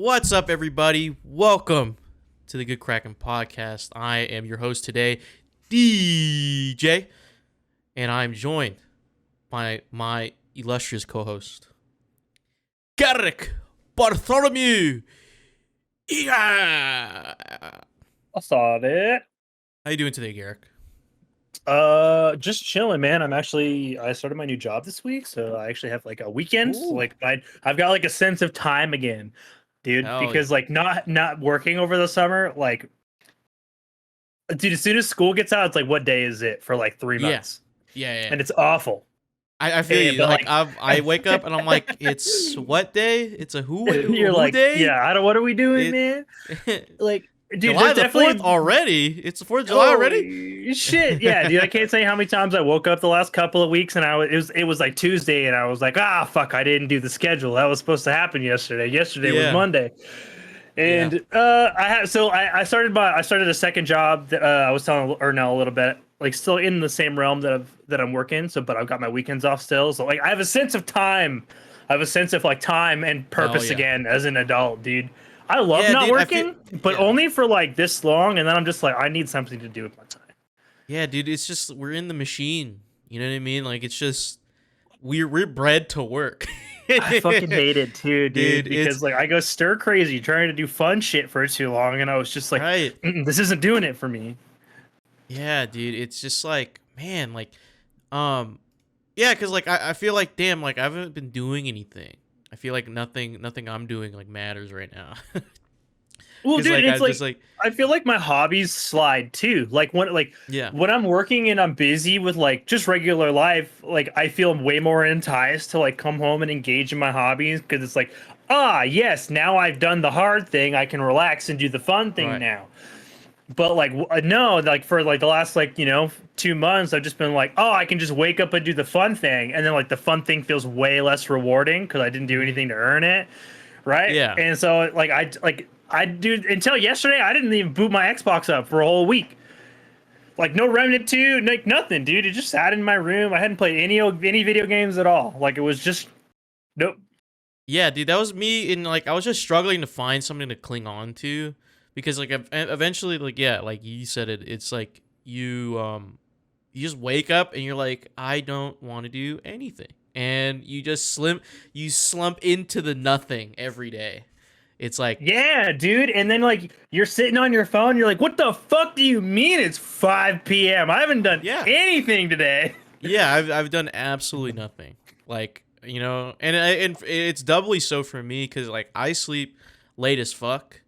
What's up, everybody? Welcome to the Good Kraken podcast. I am your host today, DJ, and I'm joined by my illustrious co-host, Garrick Bartholomew. Yeah. I saw it. How you doing today, Garrick? Just chilling, man. I started my new job this week, so I actually have like a weekend. So, Ooh. like I've got like a sense of time again, dude. Hell yeah. Because like not working over the summer, like dude, as soon as school gets out, it's like what day is it for like 3 months? Yeah. And it's awful. I feel you. But Like like I wake up and I'm like, it's what day? It's a you're who like, day? yeah, I don't what are we doing, It man? Like, dude, July there's the 4th definitely already. It's the 4th of July already. holy shit, yeah, dude. I can't say how many times I woke up the last couple of weeks and it was like Tuesday and I was like, fuck, I didn't do the schedule. That was supposed to happen yesterday. Yesterday was Yeah. Monday. Yeah. And I started a second job that I was telling Ernell a little bit, like still in the same realm that I'm working. So but I've got my weekends off still. So like I have a sense of time. I have a sense of like time and Hell purpose yeah. again as an adult, dude. I love Yeah, not dude. I feel. working, but Yeah. only for like this long, and then I'm just like, I need something to do with my time. Yeah, dude. It's just we're in the machine. You know what I mean? Like it's just we're bred to work. I fucking hate it too, dude, Dude, it's because like I go stir crazy trying to do fun shit for too long, and I was just like, right. this isn't doing it for me. Yeah, dude. It's just like, man, like, um, yeah, cause like I feel like, damn, like I haven't been doing anything. I feel like nothing I'm doing like matters right now. Well, Cause dude, like it's I'm like just like, I feel like my hobbies slide too. yeah, When I'm working and I'm busy with like just regular life, like I feel way more enticed to like come home and engage in my hobbies because it's like, yes, now I've done the hard thing, I can relax and do the fun thing right. now. But like no, like for like the last like 2 months, I've just been like, I can just wake up and do the fun thing, and then like the fun thing feels way less rewarding because I didn't do Mhm. anything to earn it, right? Yeah. And so I do until yesterday. I didn't even boot my Xbox up for a whole week. Like no Remnant 2, like nothing, dude. It just sat in my room. I hadn't played any video games at all. Like it was just nope. Yeah, dude, that was me. And like, I was just struggling to find something to cling on to, because like eventually, like, yeah, like you said it. It's like you just wake up and you're like, I don't want to do anything, and you slump into the nothing every day. It's like, Yeah, dude. And then like you're sitting on your phone. You're like, what the fuck do you mean it's 5 p.m.? I haven't done yeah, anything today. yeah, I've done absolutely nothing. Like, and it's doubly so for me because like I sleep late as fuck.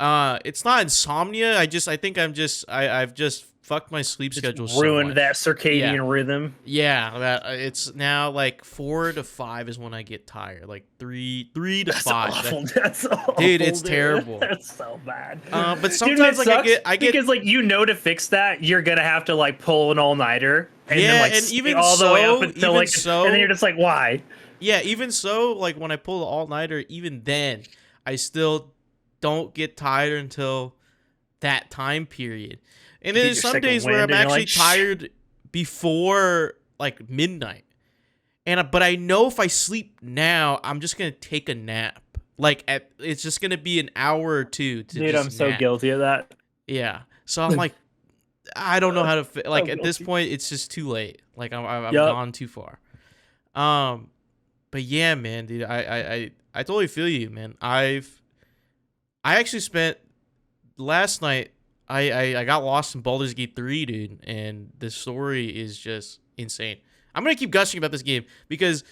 It's not insomnia. I think I've just fucked my sleep Just schedule so ruined that much. Yeah. circadian rhythm. Yeah, that it's now like 4 to 5 is when I get tired. Like three to That's five. awful. That's awful. Dude, it's Dude. Terrible. That's so bad. But Dude, it sometimes like sucks I get because like to fix that, you're gonna have to like pull an all nighter and then yeah, like and stay all the way up until like, and then you're just like, why? yeah, even so, like when I pull the all nighter, even then, I still don't get tired until that time period. And You get there's your some second days where wind I'm and you're actually like, tired before like midnight. But I know if I sleep now, I'm just gonna take a nap. It's just gonna be an hour or two to dude, I'm just so nap. guilty of that. Yeah. So I'm like, I don't know how to So like at this guilty. point. It's just too late. Like I've Yup. gone too far. Um, but yeah, man, dude, I totally feel you, man. I actually spent last night. I got lost in Baldur's Gate 3, dude, and the story is just insane. I'm gonna keep gushing about this game because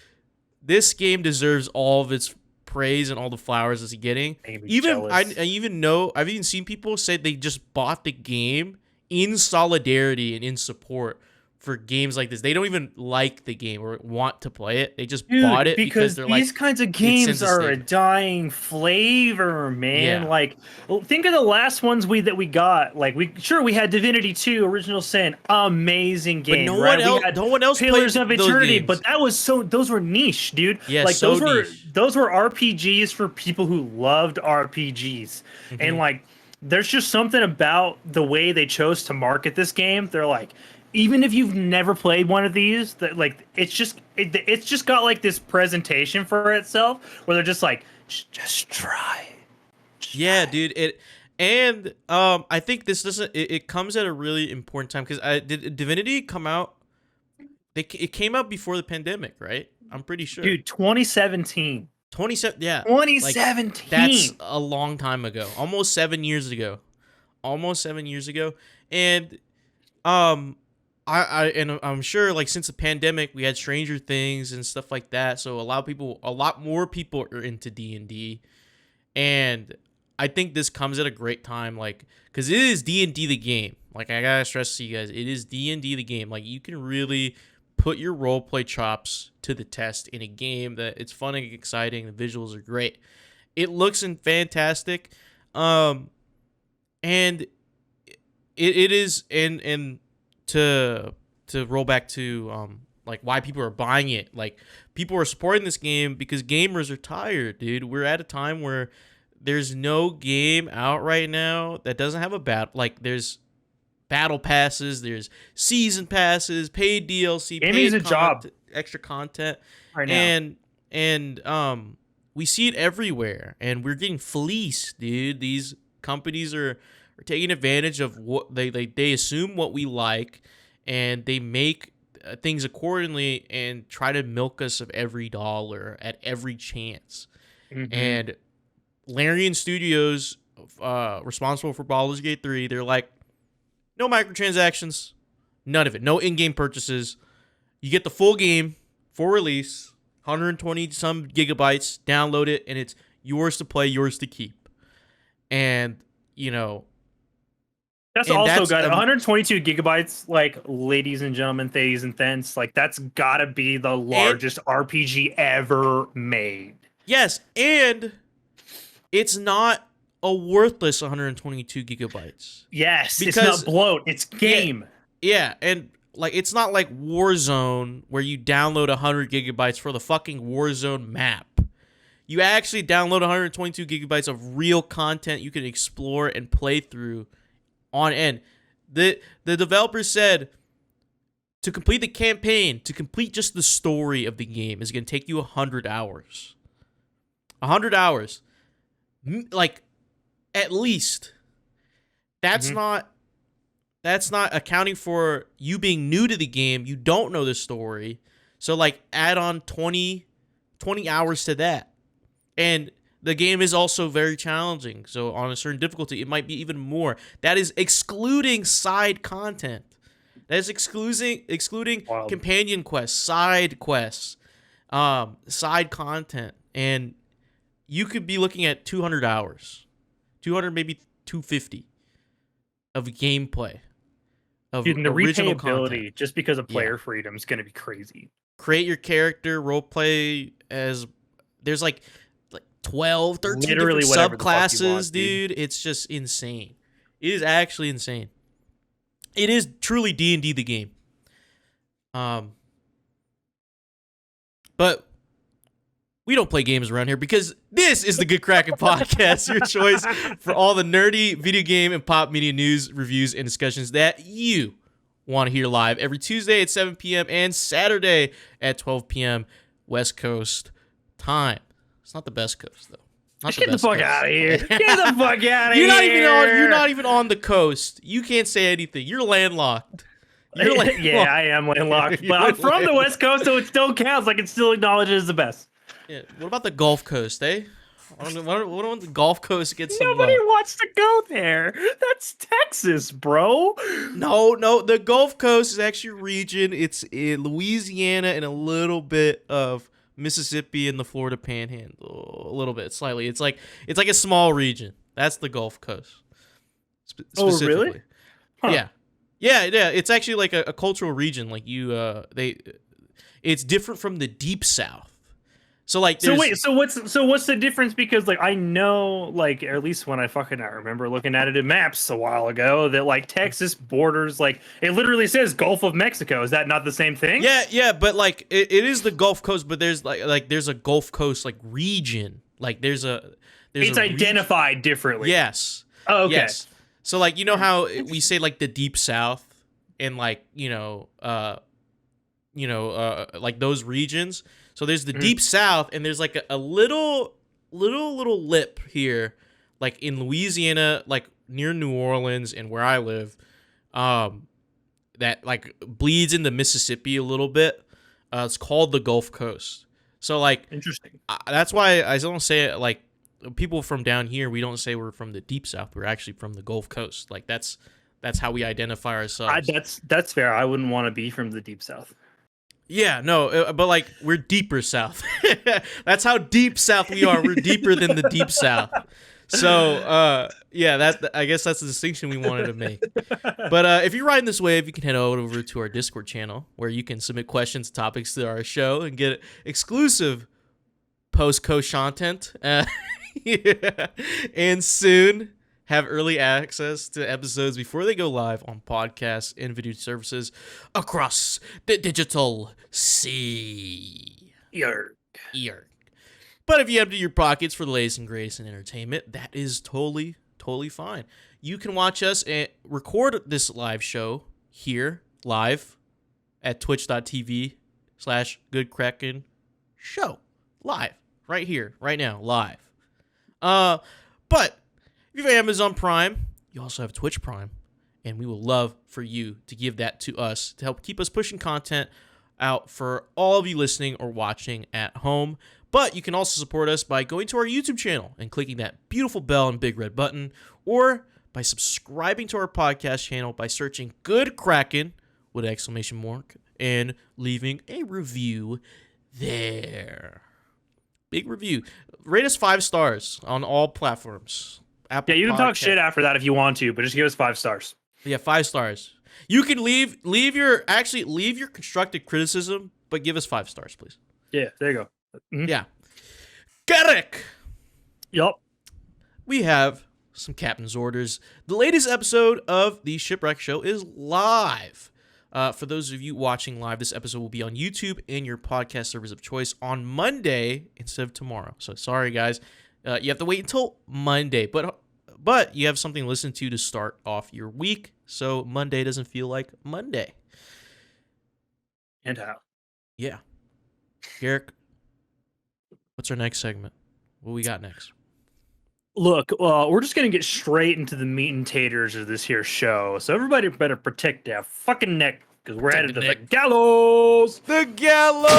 this game deserves all of its praise and all the flowers it's getting. Made me Even jealous. I even know I've even seen people say they just bought the game in solidarity and in support for games like this. They don't even like the game or want to play it. They just bought Dude, it because because they're like, these kinds of it games sends a are a statement. dying flavor, man. Yeah, Like, well, think of the last ones we got. Like, we had Divinity 2, Original Sin, amazing but game, right? We had no one else Pillars played of those Eternity, games. but those were niche, dude. Yeah, Like so niche. those were RPGs for people who loved RPGs, and Hmm. like, there's just something about the way they chose to market this game. They're like, even if you've never played one of these, that like it's just got like this presentation for itself where they're just like, just try it. Yeah, dude. I think this doesn't. It comes at a really important time because did Divinity come out? It came out before the pandemic, right? I'm pretty sure. Dude, 2017. 27. Yeah, like 2017. that's a long time ago. Almost 7 years ago. Almost 7 years ago. And and I'm sure like since the pandemic we had Stranger Things and stuff like that. So a lot more people are into D&D. And I think this comes at a great time, like, because it is D&D the game. Like, I gotta stress to you guys, it is D&D the game. Like, you can really put your roleplay chops to the test in a game that it's fun and exciting. The visuals are great. It looks fantastic, and it is and to roll back to like why people are buying it. Like, people are supporting this game because gamers are tired, dude. We're at a time where there's no game out right now that doesn't have like there's battle passes, there's season passes, paid DLC, Gaming's paid a job extra content, right now. and we see it everywhere, and we're getting fleeced, dude. These companies are taking advantage of what they assume what we like, and they make things accordingly and try to milk us of every dollar at every chance. Mm-hmm. And Larian Studios, responsible for Baldur's Gate 3, they're like, no microtransactions, none of it, no in-game purchases. You get the full game for release, 120 some gigabytes, download it, and it's yours to play, yours to keep. And, you know, That's also got 122 gigabytes, like, ladies and gentlemen, theys and thens. Like, that's gotta be the largest RPG ever made. Yes, and it's not a worthless 122 gigabytes. Yes, because it's not bloat, it's game. Yeah, and like it's not like Warzone where you download 100 gigabytes for the fucking Warzone map. You actually download 122 gigabytes of real content you can explore and play through on end. The developer said to complete the campaign, to complete just the story of the game is going to take you 100 hours. 100 hours. Like, at least. That's not accounting for you being new to the game. You don't know the story. So, like, add on 20 hours to that. And the game is also very challenging. So, on a certain difficulty, it might be even more. That is excluding side content. That is excluding companion quests, side quests, side content. And you could be looking at 200 hours. 200, maybe 250 of gameplay. Dude, and the original replayability, content. just because of player freedom, is going to be crazy. Create your character, roleplay as... There's like 12, 13 Literally different subclasses, want, dude. It's just insane. It is actually insane. It is truly D&D the game. But we don't play games around here because this is the Good Kraken Podcast, your choice for all the nerdy video game and pop media news, reviews, and discussions that you want to hear live every Tuesday at 7 p.m. and Saturday at 12 p.m. West Coast time. It's not the best coast, though. Get the fuck out of here. Get the fuck out of here. You're not even on the coast. You can't say anything. You're landlocked. Yeah, I am landlocked. But I'm from the West Coast, so it still counts. Like, it still acknowledges the best. Yeah. What about the Gulf Coast, eh? What about the Gulf Coast gets some Nobody wants to go there. That's Texas, bro. No. The Gulf Coast is actually a region. It's in Louisiana and a little bit of Mississippi and the Florida Panhandle, a little bit, slightly. It's like a small region. That's the Gulf Coast. Oh, really? Huh. Yeah. It's actually like a cultural region. Like it's different from the Deep South. So like, so what's the difference? Because like I know, like, or at least when I remember looking at it in maps a while ago, that like Texas borders, like it literally says Gulf of Mexico. Is that not the same thing? Yeah, but like it is the Gulf Coast, but there's like there's a Gulf Coast like region. Like there's it's identified differently. Yes. Oh, okay. Yes. So like, you know how we say like the Deep South and like like those regions. So there's the Deep South, and there's like a little lip here, like in Louisiana, like near New Orleans and where I live, that like bleeds into Mississippi a little bit. It's called the Gulf Coast. So like, Interesting. that's why I don't say it like people from down here. We don't say we're from the deep south. We're actually from the Gulf Coast. Like that's how we identify ourselves. That's fair. I wouldn't want to be from the deep south. Yeah, no, but like we're deeper south. That's how deep south we are. We're deeper than the deep south. So, yeah, I guess that's the distinction we wanted to make. But if you're riding this wave, you can head over to our Discord channel where you can submit questions, topics to our show, and get exclusive post-coast content. Yeah. And soon have early access to episodes before they go live on podcasts and video services across the digital sea. Yerk. But if you empty your pockets for the latest and greatest in entertainment, that is totally fine. You can watch us and record this live show here live at twitch.tv/Good Kraken show. Live. Right here, right now, live. But if you have Amazon Prime, you also have Twitch Prime, and we would love for you to give that to us to help keep us pushing content out for all of you listening or watching at home. But you can also support us by going to our YouTube channel and clicking that beautiful bell and big red button, or by subscribing to our podcast channel by searching Good Kraken with an exclamation mark and leaving a review there. Big review. Rate us 5 stars on all platforms. Apple Yeah, you can talk Podcast. shit after that if you want to, but just give us 5 stars. Yeah, 5 stars. You can leave your constructive criticism, but give us 5 stars, please. Yeah, there you go. Mhm. Yeah. Garrick! Yup. We have some captain's orders. The latest episode of the Shipwreck Show is live. For those of you watching live, this episode will be on YouTube and your podcast service of choice on Monday instead of tomorrow. So sorry, guys. You have to wait until Monday, but you have something to listen to start off your week, so Monday doesn't feel like Monday. And how? Yeah. Garrick, what's our next segment? What we got next? Look, we're just gonna get straight into the meat and taters of this here show. So everybody better protect their fucking neck because we're headed to the gallows. The gallows!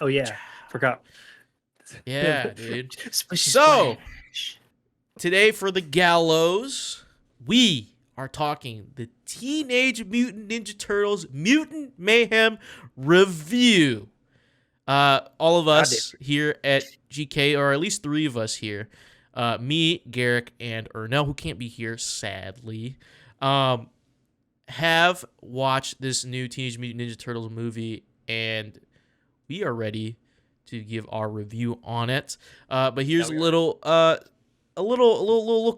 Oh yeah, forgot. Yeah, dude. Splishy So, splash. today for the gallows, we are talking the Teenage Mutant Ninja Turtles Mutant Mayhem review. All of us here at GK, or at least 3 of us here, me, Garrick, and Ernell, who can't be here, sadly, have watched this new Teenage Mutant Ninja Turtles movie, and we are ready to give our review on it. But here's a little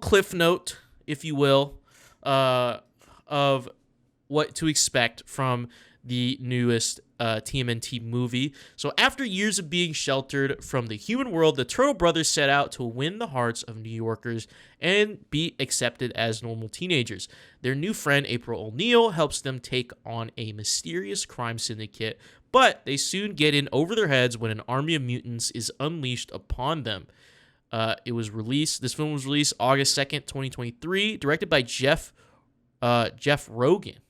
cliff note, if you will, of what to expect from the newest TMNT movie. So after years of being sheltered from the human world, the Turtle Brothers set out to win the hearts of New Yorkers and be accepted as normal teenagers. Their new friend, April O'Neil, helps them take on a mysterious crime syndicate, but they soon get in over their heads when an army of mutants is unleashed upon them. This film was released August 2nd, 2023, directed by Jeff Rogan.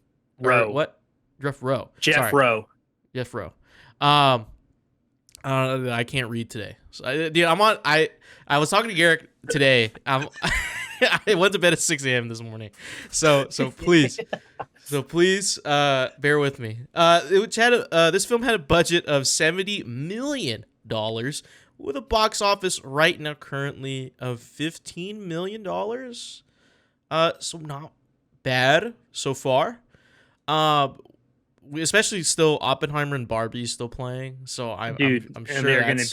Rowe. What? Jeff Rowe. Jeff Rowe. Jeff Rowe. I can't read today. So I was talking to Garrick today. I went to bed at 6 a.m. this morning. So please bear with me. This film had a budget of $70 million with a box office right now currently of $15 million. So not bad so far. Especially still Oppenheimer and Barbie still playing, so I'm sure they're gonna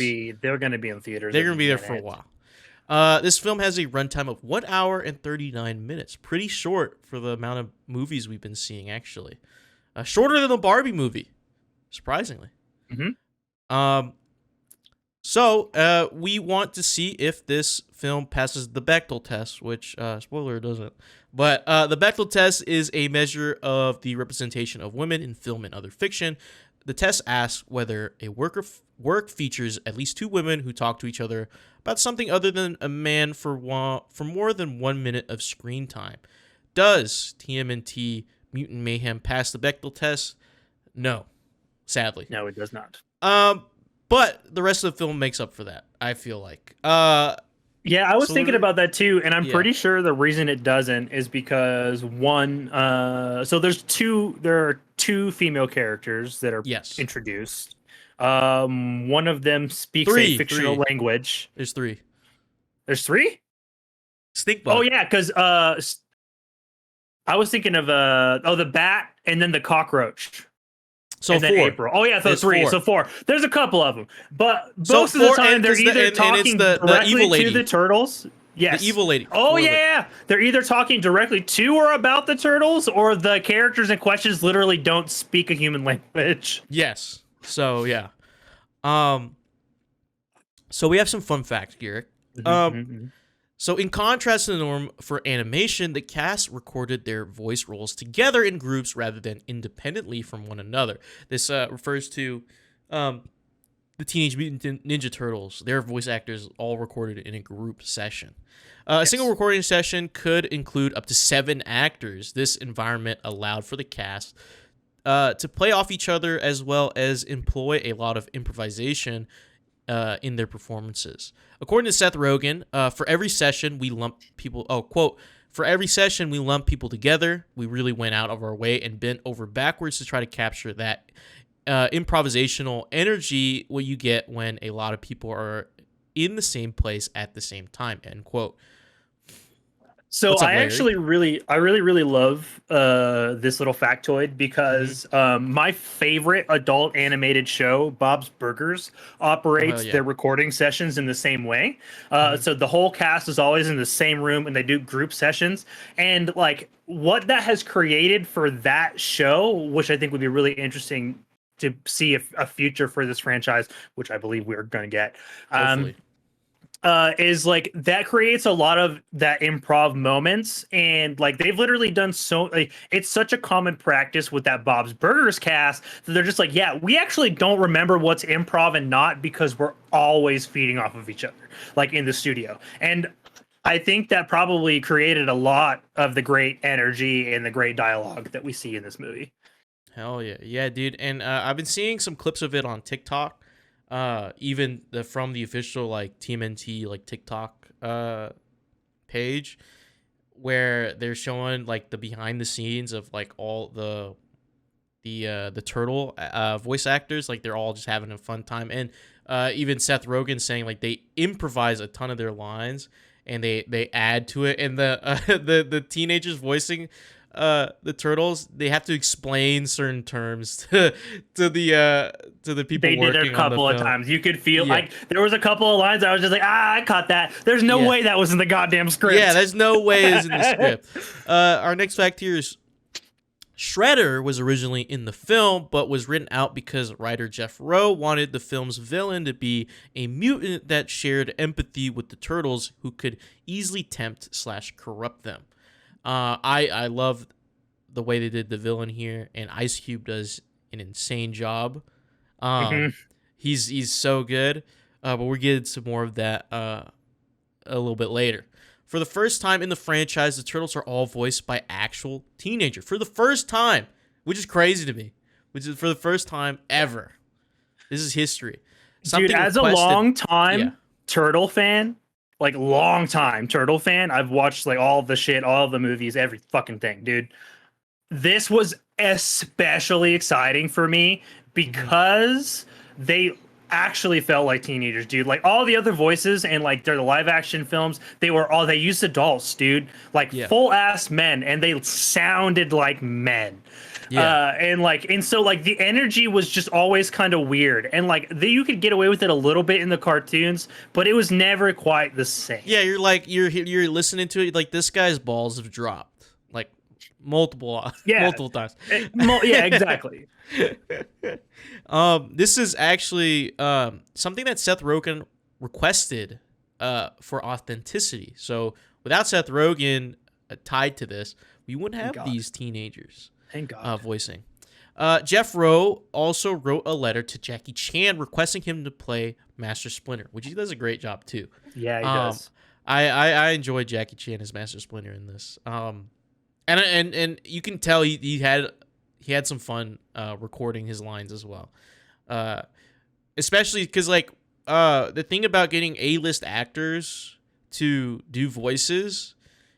be in theaters. They're gonna be there for a while. This film has a runtime of 1 hour and 39 minutes. Pretty short for the amount of movies we've been seeing, actually. Shorter than the Barbie movie, surprisingly. Mm-hmm. So we want to see if this film passes the Bechdel test, which, spoiler, it doesn't. But the Bechdel test is a measure of the representation of women in film and other fiction. The test asks whether a work features at least two women who talk to each other about something other than a man for more than 1 minute of screen time. Does TMNT Mutant Mayhem pass the Bechdel test? No, sadly. No, it does not. But the rest of the film makes up for that, I feel like. Yeah, I was So thinking about that too, and I'm yeah. pretty sure the reason it doesn't is because one, so there are two female characters that are Yes. introduced. One of them speaks Three. a fictional language. There's three. There's three? Stink bug. Oh yeah, because I was thinking of the bat and then the cockroach. So and then four. April. Oh yeah, so There's 3. four. So 4. There's a couple of them, but So most of the four, time and they're 'cause the- either and it's talking the directly evil lady. to the turtles. Yes, The evil lady. Oh Lily. yeah, they're either talking directly to or about the turtles, or the characters in questions literally don't speak a human language. Yes. So yeah. So we have some fun facts, Garrick. So in contrast to the norm for animation, the cast recorded their voice roles together in groups rather than independently from one another. This refers to the Teenage Mutant Ninja Turtles. Their voice actors all recorded in a group session. A single recording session could include up to 7 actors. This environment allowed for the cast to play off each other as well as employ a lot of improvisation in their performances. According to Seth Rogen, for every session we lump people. Oh, quote. For every session we lump people together. We really went out of our way and bent over backwards to try to capture that improvisational energy what you get when a lot of people are in the same place at the same time. End quote. So What's up, I Larry? actually really love this little factoid because my favorite adult animated show, Bob's Burgers, operates their recording sessions in the same way. So the whole cast is always in the same room and they do group sessions. And like what that has created for that show, which I think would be really interesting to see a future for this franchise, which I believe we're going to get. Hopefully. Is like that creates a lot of that improv moments, and like they've literally done so like it's such a common practice with that Bob's Burgers cast that they're just like, yeah, we actually don't remember what's improv and not because we're always feeding off of each other like in the studio. And I think that probably created a lot of the great energy and the great dialogue that we see in this movie. Hell yeah. Yeah, dude. And I've been seeing some clips of it on TikTok. Even from the official like TMNT like TikTok page, where they're showing like the behind the scenes of like all the turtle voice actors, like they're all just having a fun time, and even Seth Rogen saying like they improvise a ton of their lines and they add to it, and the teenagers voicing the turtles, they have to explain certain terms to the people they working did it a couple on the of film. times. You could feel like there was a couple of lines I was just like, I caught that. There's no way that was in the goddamn script. Yeah, there's no way it's in the script. Our next fact here is Shredder was originally in the film, but was written out because writer Jeff Rowe wanted the film's villain to be a mutant that shared empathy with the turtles, who could easily tempt/corrupt them. I love the way they did the villain here, and Ice Cube does an insane job. He's so good, but we'll get into more of that a little bit later. For the first time in the franchise, the turtles are all voiced by actual teenagers. For the first time, which is crazy to me. Which is for the first time ever. This is history. Dude, as a long time turtle fan, like long time turtle fan, I've watched like all of the shit, all of the movies, every fucking thing, dude. This was especially exciting for me because they actually felt like teenagers, dude. Like all the other voices and like their live action films, they used adults, dude, like full ass men, and they sounded like men. And so the energy was just always kind of weird, and like you could get away with it a little bit in the cartoons, but it was never quite the same. Yeah, you're listening to it like this guy's balls have dropped like multiple times. Yeah, exactly. This is actually something that Seth Rogen requested for authenticity. So without Seth Rogen tied to this, we wouldn't have these teenagers. Thank God. Voicing. Jeff Rowe also wrote a letter to Jackie Chan requesting him to play Master Splinter, which he does a great job too. Yeah, he Um, does. I enjoyed Jackie Chan as Master Splinter in this. And you can tell he had some fun recording his lines as well. Uh, Especially because the thing about getting A-list actors to do voices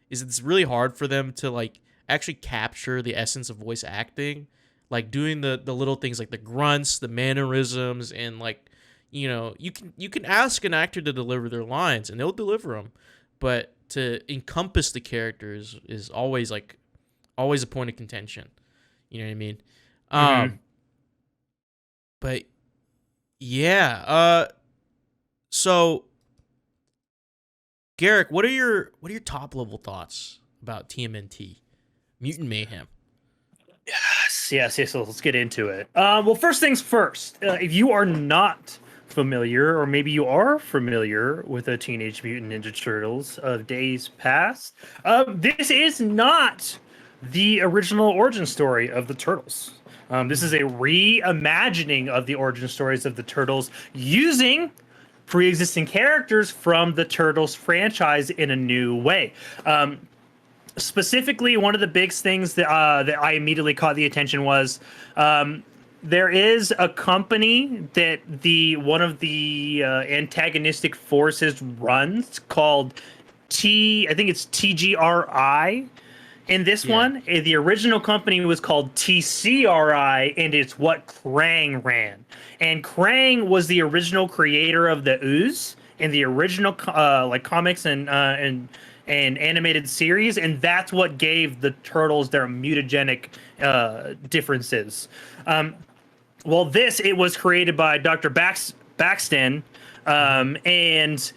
is it's really hard for them to like actually capture the essence of voice acting, like doing the little things like the grunts, the mannerisms, and like you can ask an actor to deliver their lines and they'll deliver them, but to encompass the characters is always a point of contention. You know what I mean? Hmm. Um, but yeah. So Garrick, what are your top level thoughts about TMNT, Mutant Mayhem? Yes. So let's get into it. Well, first things first. If you are not familiar, or maybe you are familiar with the Teenage Mutant Ninja Turtles of days past, this is not the original origin story of the Turtles. This is a reimagining of the origin stories of the Turtles using pre-existing characters from the Turtles franchise in a new way. Specifically, one of the big things that I immediately caught the attention was there is a company that the one of the antagonistic forces runs called I think it's TGRI. In this Yeah. one, the original company was called TCRI, and it's what Krang ran. And Krang was the original creator of the Ooze in the original like comics and animated series, and that's what gave the turtles their mutagenic differences. Well, it was created by Dr. Baxton, Mm-hmm. and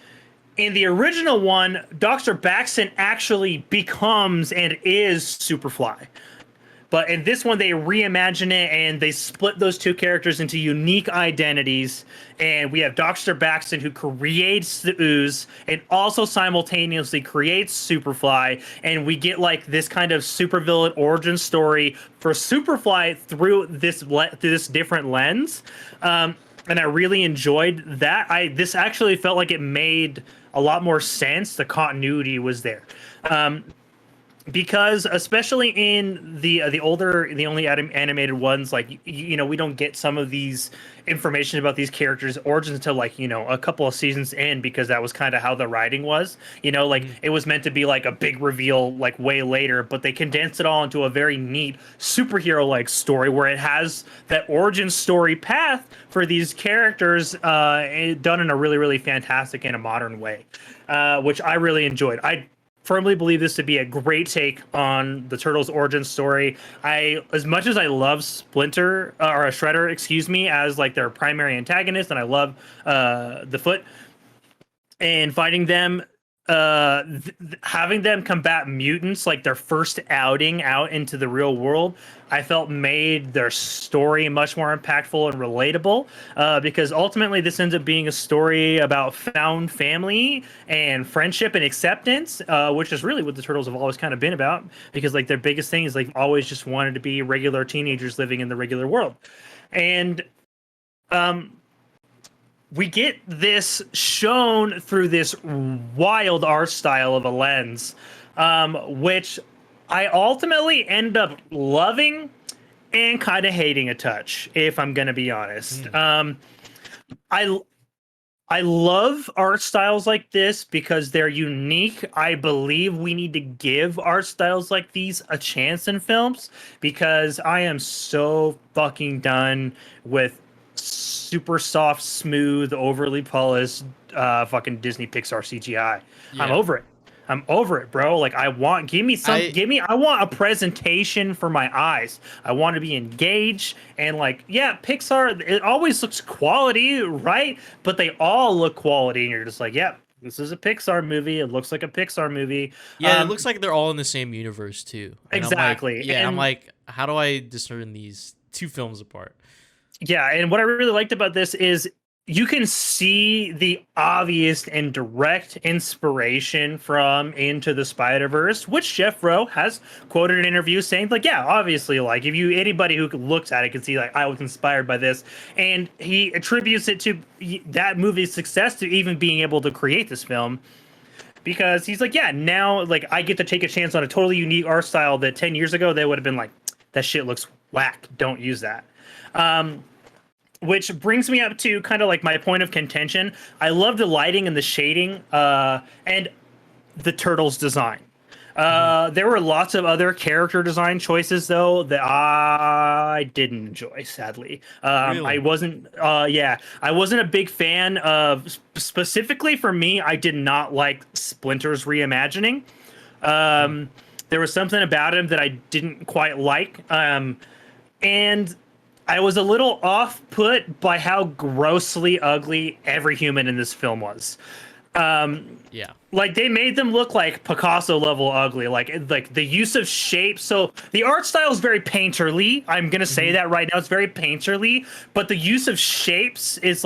in the original one, Dr. Baxton actually becomes and is Superfly. But in this one, they reimagine it and they split those two characters into unique identities. And we have Dr. Baxton, who creates the Ooze and also simultaneously creates Superfly. And we get like this kind of supervillain origin story for Superfly through this different lens. And I really enjoyed that. This actually felt like it made a lot more sense. The continuity was there. Because especially in the older, the only animated ones, like we don't get some of these information about these characters' origins until like a couple of seasons in, because that was kind of how the writing was. Like Mm-hmm. it was meant to be like a big reveal like way later, but they condensed it all into a very neat superhero like story where it has that origin story path for these characters done in a really fantastic and a modern way, which I really enjoyed. I firmly believe this to be a great take on the Turtles' origin story. As much as I love Splinter or Shredder, excuse me, as like their primary antagonist, and I love the Foot and fighting them, having them combat mutants like their first outing out into the real world, I felt made their story much more impactful and relatable, because ultimately this ends up being a story about found family and friendship and acceptance, which is really what the Turtles have always kind of been about, because like their biggest thing is like always just wanted to be regular teenagers living in the regular world. And um we get this shown through this wild art style of a lens, which I ultimately end up loving and kind of hating a touch, if I'm gonna be honest. Mm. I I love art styles like this because they're unique. I believe we need to give art styles like these a chance in films, because I am so fucking done with super soft, smooth, overly polished fucking Disney Pixar CGI. I'm Yeah. over it. I'm over it, bro. Like I I want a presentation for my eyes. I want to be engaged, and like, yeah, Pixar, it always looks quality, right? But they all look quality, and you're just like, yeah, this is a Pixar movie. It looks like a Pixar movie. Yeah, it looks like they're all in the same universe too. And Exactly. I'm And like, how do I discern these two films apart? yeah, and what I really liked about this is you can see the obvious and direct inspiration from Into the Spider-Verse, which Jeff Rowe has quoted in interviews saying, like, yeah, obviously, like, if you anybody who looks at it can see, like, I was inspired by this, and he attributes it to that movie's success to even being able to create this film. Because he's like, yeah, now like I get to take a chance on a totally unique art style that 10 years ago they would have been like, that shit looks whack. Don't use that. Which brings me up to kind of like my point of contention. I love the lighting and the shading and the turtles design. There were lots of other character design choices though that I didn't enjoy. Sadly, Really? I wasn't. Yeah, I wasn't a big fan of. Specifically for me, I did not like Splinter's reimagining. There was something about him that I didn't quite like, and I was a little off put by how grossly ugly every human in this film was. Yeah. Like they made them look like Picasso level ugly, like the use of shapes. So the art style is very painterly. I'm gonna say that right now. It's very painterly, but the use of shapes is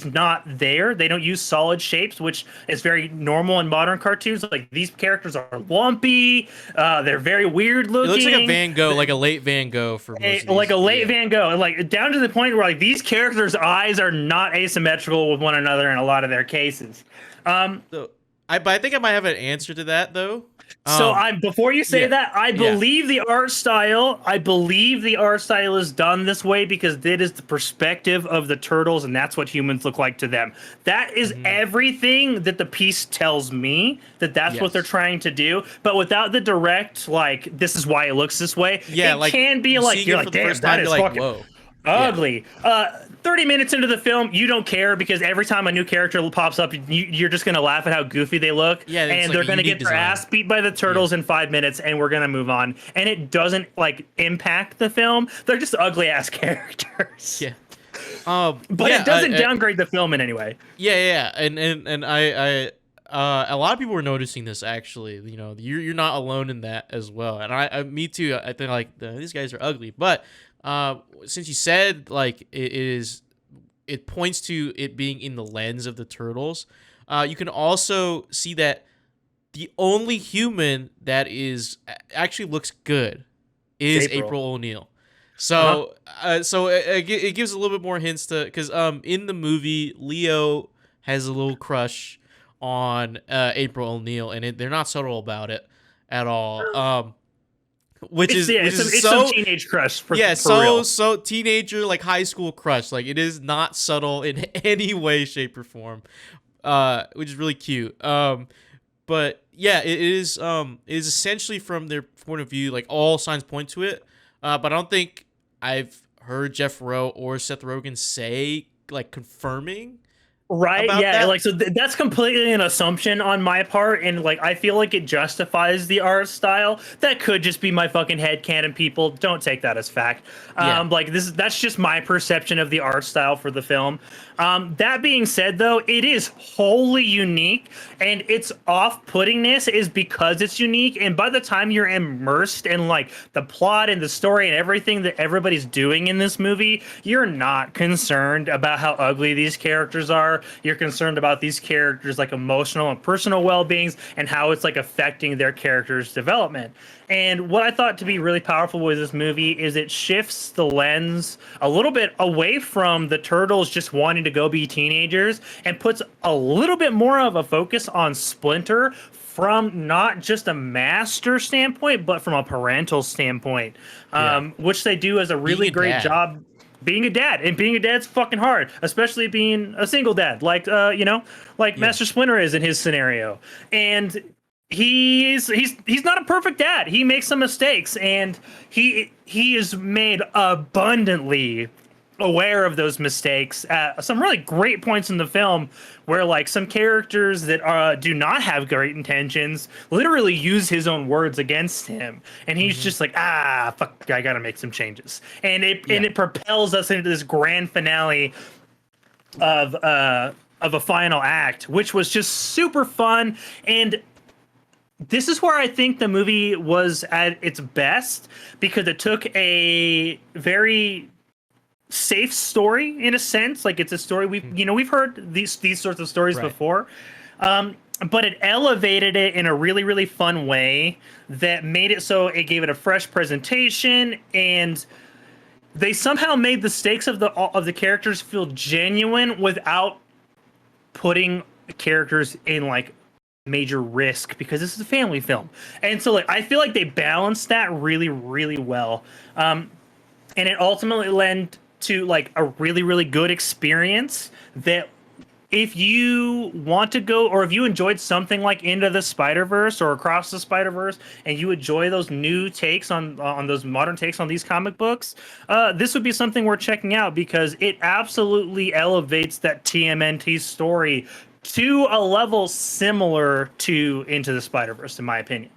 not there. They don't use solid shapes, which is very normal in modern cartoons. Like these characters are lumpy. They're very weird looking. It looks like a Van Gogh, like a late Van Gogh for most of these. Like a late Van Gogh, like down to the point where like these characters' eyes are not asymmetrical with one another in a lot of their cases. So, but I think I might have an answer to that though. So before you say yeah, that, I believe the art style. I believe the art style is done this way because it is the perspective of the turtles, and that's what humans look like to them. That is everything that the piece tells me that's what they're trying to do. But without the direct, like, this is why it looks this way. Yeah, it like, can be like you're like, damn, that is like, fucking whoa. ugly. 30 minutes into the film, you don't care because every time a new character pops up, you're just going to laugh at how goofy they look. Yeah, and like they're going to get their ass beat by the turtles in 5 minutes, and we're going to move on. And it doesn't, like, impact the film. They're just ugly-ass characters. Yeah. But it doesn't downgrade the film in any way. Yeah. And I a lot of people were noticing this actually. You know, you're not alone in that as well. And me too. I think like these guys are ugly, but since you said like it points to it being in the lens of the turtles, you can also see that the only human that is actually looks good is April O'Neil. So it gives a little bit more hints to, because in the movie Leo has a little crush on April O'Neil, and they're not subtle about it at all. Which is some teenage crush for real. So teenager, like high school crush. Like it is not subtle in any way, shape, or form, which is really cute. But yeah, it is essentially from their point of view, like all signs point to it. But I don't think I've heard Jeff Rowe or Seth Rogen say like confirming. Right, yeah, like so that's completely an assumption on my part, and like I feel like it justifies the art style. That could just be my fucking headcanon, people. Don't take that as fact. Like that's just my perception of the art style for the film. That being said, though, it is wholly unique, and its off-puttingness is because it's unique. And by the time you're immersed in like the plot and the story and everything that everybody's doing in this movie, you're not concerned about how ugly these characters are. You're concerned about these characters' like emotional and personal well-beings and how it's like affecting their characters' development. And what I thought to be really powerful with this movie is it shifts the lens a little bit away from the turtles just wanting to go be teenagers and puts a little bit more of a focus on Splinter from not just a master standpoint, but from a parental standpoint, which they do as a really great job. Being a dad, and being a dad's fucking hard, especially being a single dad, like Master Splinter is in his scenario. And he's not a perfect dad. He makes some mistakes, and he is made abundantly aware of those mistakes at some really great points in the film, where like some characters that do not have great intentions literally use his own words against him, and he's just like, fuck, I gotta make some changes, and it propels us into this grand finale of a final act, which was just super fun. And this is where I think the movie was at its best, because it took a very safe story in a sense. Like it's a story we've heard these sorts of stories Right. before, but it elevated it in a really really fun way that made it so it gave it a fresh presentation, and they somehow made the stakes of the characters feel genuine without putting characters in like major risk, because this is a family film. And so like I feel like they balanced that really really well, and it ultimately led to like a really really good experience that if you want to go, or if you enjoyed something like Into the Spider-Verse or Across the Spider-Verse, and you enjoy those new takes on those modern takes on these comic books, this would be something worth checking out, because it absolutely elevates that TMNT story to a level similar to Into the Spider-Verse, in my opinion.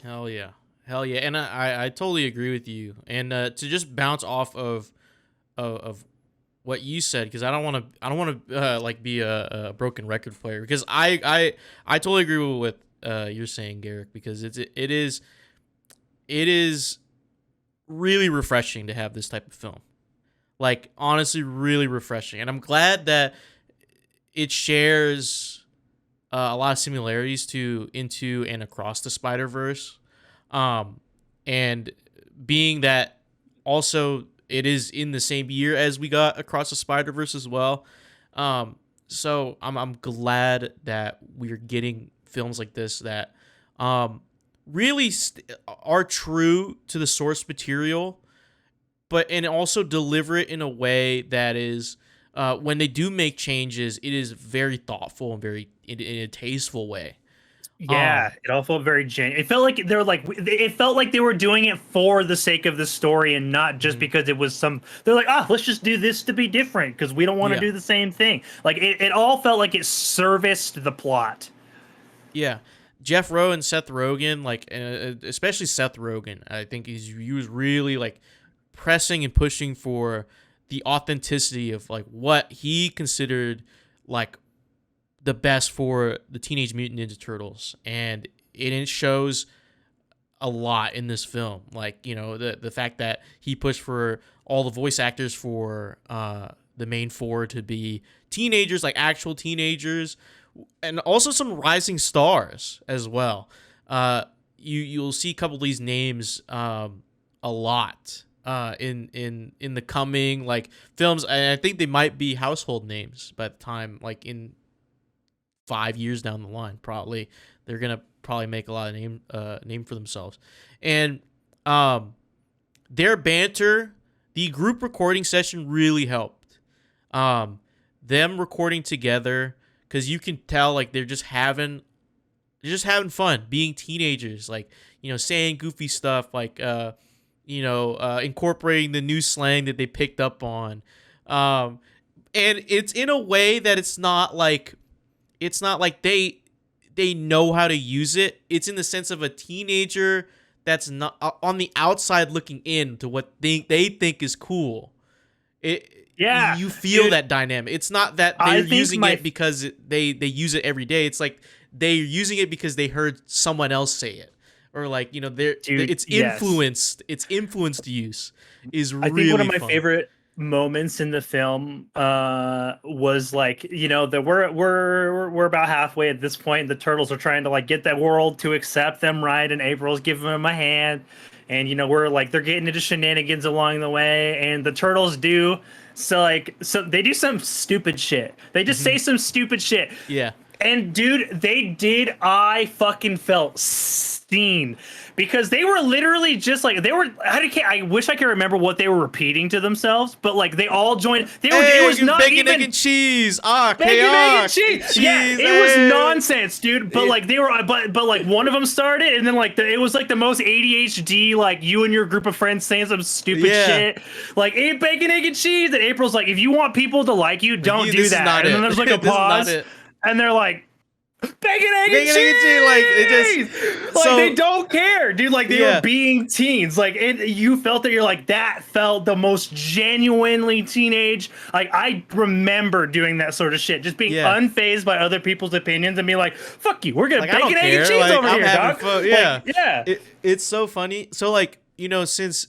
Hell yeah. Hell yeah. And I totally agree with you. And to just bounce off of what you said, because I don't want to like be a broken record player, because I totally agree with what you're saying, Garrick, because it is really refreshing to have this type of film. Like honestly, really refreshing, and I'm glad that it shares a lot of similarities to Into and Across the Spider-Verse, and being that also it is in the same year as we got Across the Spider-Verse as well. So I'm glad that we're getting films like this that really are true to the source material, but and also deliver it in a way that is, when they do make changes, it is very thoughtful and very in a tasteful way. Yeah, Um, it all felt very genuine. It felt like they were like it felt like they were doing it for the sake of the story and not just mhm. because it was some. They're like, ah, let's just do this to be different because we don't want to Yeah, do the same thing. Like it all felt like it serviced the plot. yeah. Jeff Rowe and Seth Rogen, like especially Seth Rogen, I think he was really like pressing and pushing for the authenticity of like what he considered like the best for the Teenage Mutant Ninja Turtles, and it shows a lot in this film. Like the fact that he pushed for all the voice actors for the main four to be teenagers, like actual teenagers, and also some rising stars as well. You'll see a couple of these names a lot in the coming like films, and I think they might be household names by the time, like in 5 years down the line. Probably they're gonna probably make a lot of name for themselves, and their banter, the group recording session really helped. Them recording together, because you can tell like they're just having fun being teenagers, like saying goofy stuff, like incorporating the new slang that they picked up on, and it's in a way that it's not like they know how to use it. It's in the sense of a teenager that's not on the outside looking in to what they think is cool. Yeah, You feel dude. that dynamic. It's not that I they're think using my it because they use it every day. It's like they're using it because they heard someone else say it, or like dude, it's yes. influenced. It's influenced use is I think one of really my fun. favorite moments in the film was like, that we're about halfway at this point, and the turtles are trying to like get that world to accept them, right? And April's giving them a hand, and we're like they're getting into shenanigans along the way, and the turtles do so they do some stupid shit. They just say Mhm. some stupid shit. Yeah. And dude, they did. I fucking felt seen, because they were literally just like they were. I wish I could remember what they were repeating to themselves, but like they all joined. They were. It was Egg, not bacon, egg, even and cheese. Ah, bacon, egg, and chaos. cheese. Yeah, Cheese, it was egg. nonsense, dude. But It, like they were, but like one of them started, and then like it was like the most ADHD, like you and your group of friends saying some stupid yeah. shit, like eat bacon, egg, and cheese. And April's like, if you want people to like you, Like don't you, do this is that. not And then it. there's like a This is not pause, it. and they're like, bacon, egg, and Bacon, egg, and cheese. Like it just. cheese. Like they So don't care, dude. Like they were yeah, being teens. Like you felt that you're like that felt the most genuinely teenage. Like I remember doing that sort of shit, just being yeah. unfazed by other people's opinions and being like, "Fuck you, we're gonna Like I don't bacon, egg, and care. cheese Like over I'm here, having dog." fun. Like Yeah. yeah, It's so funny. So like since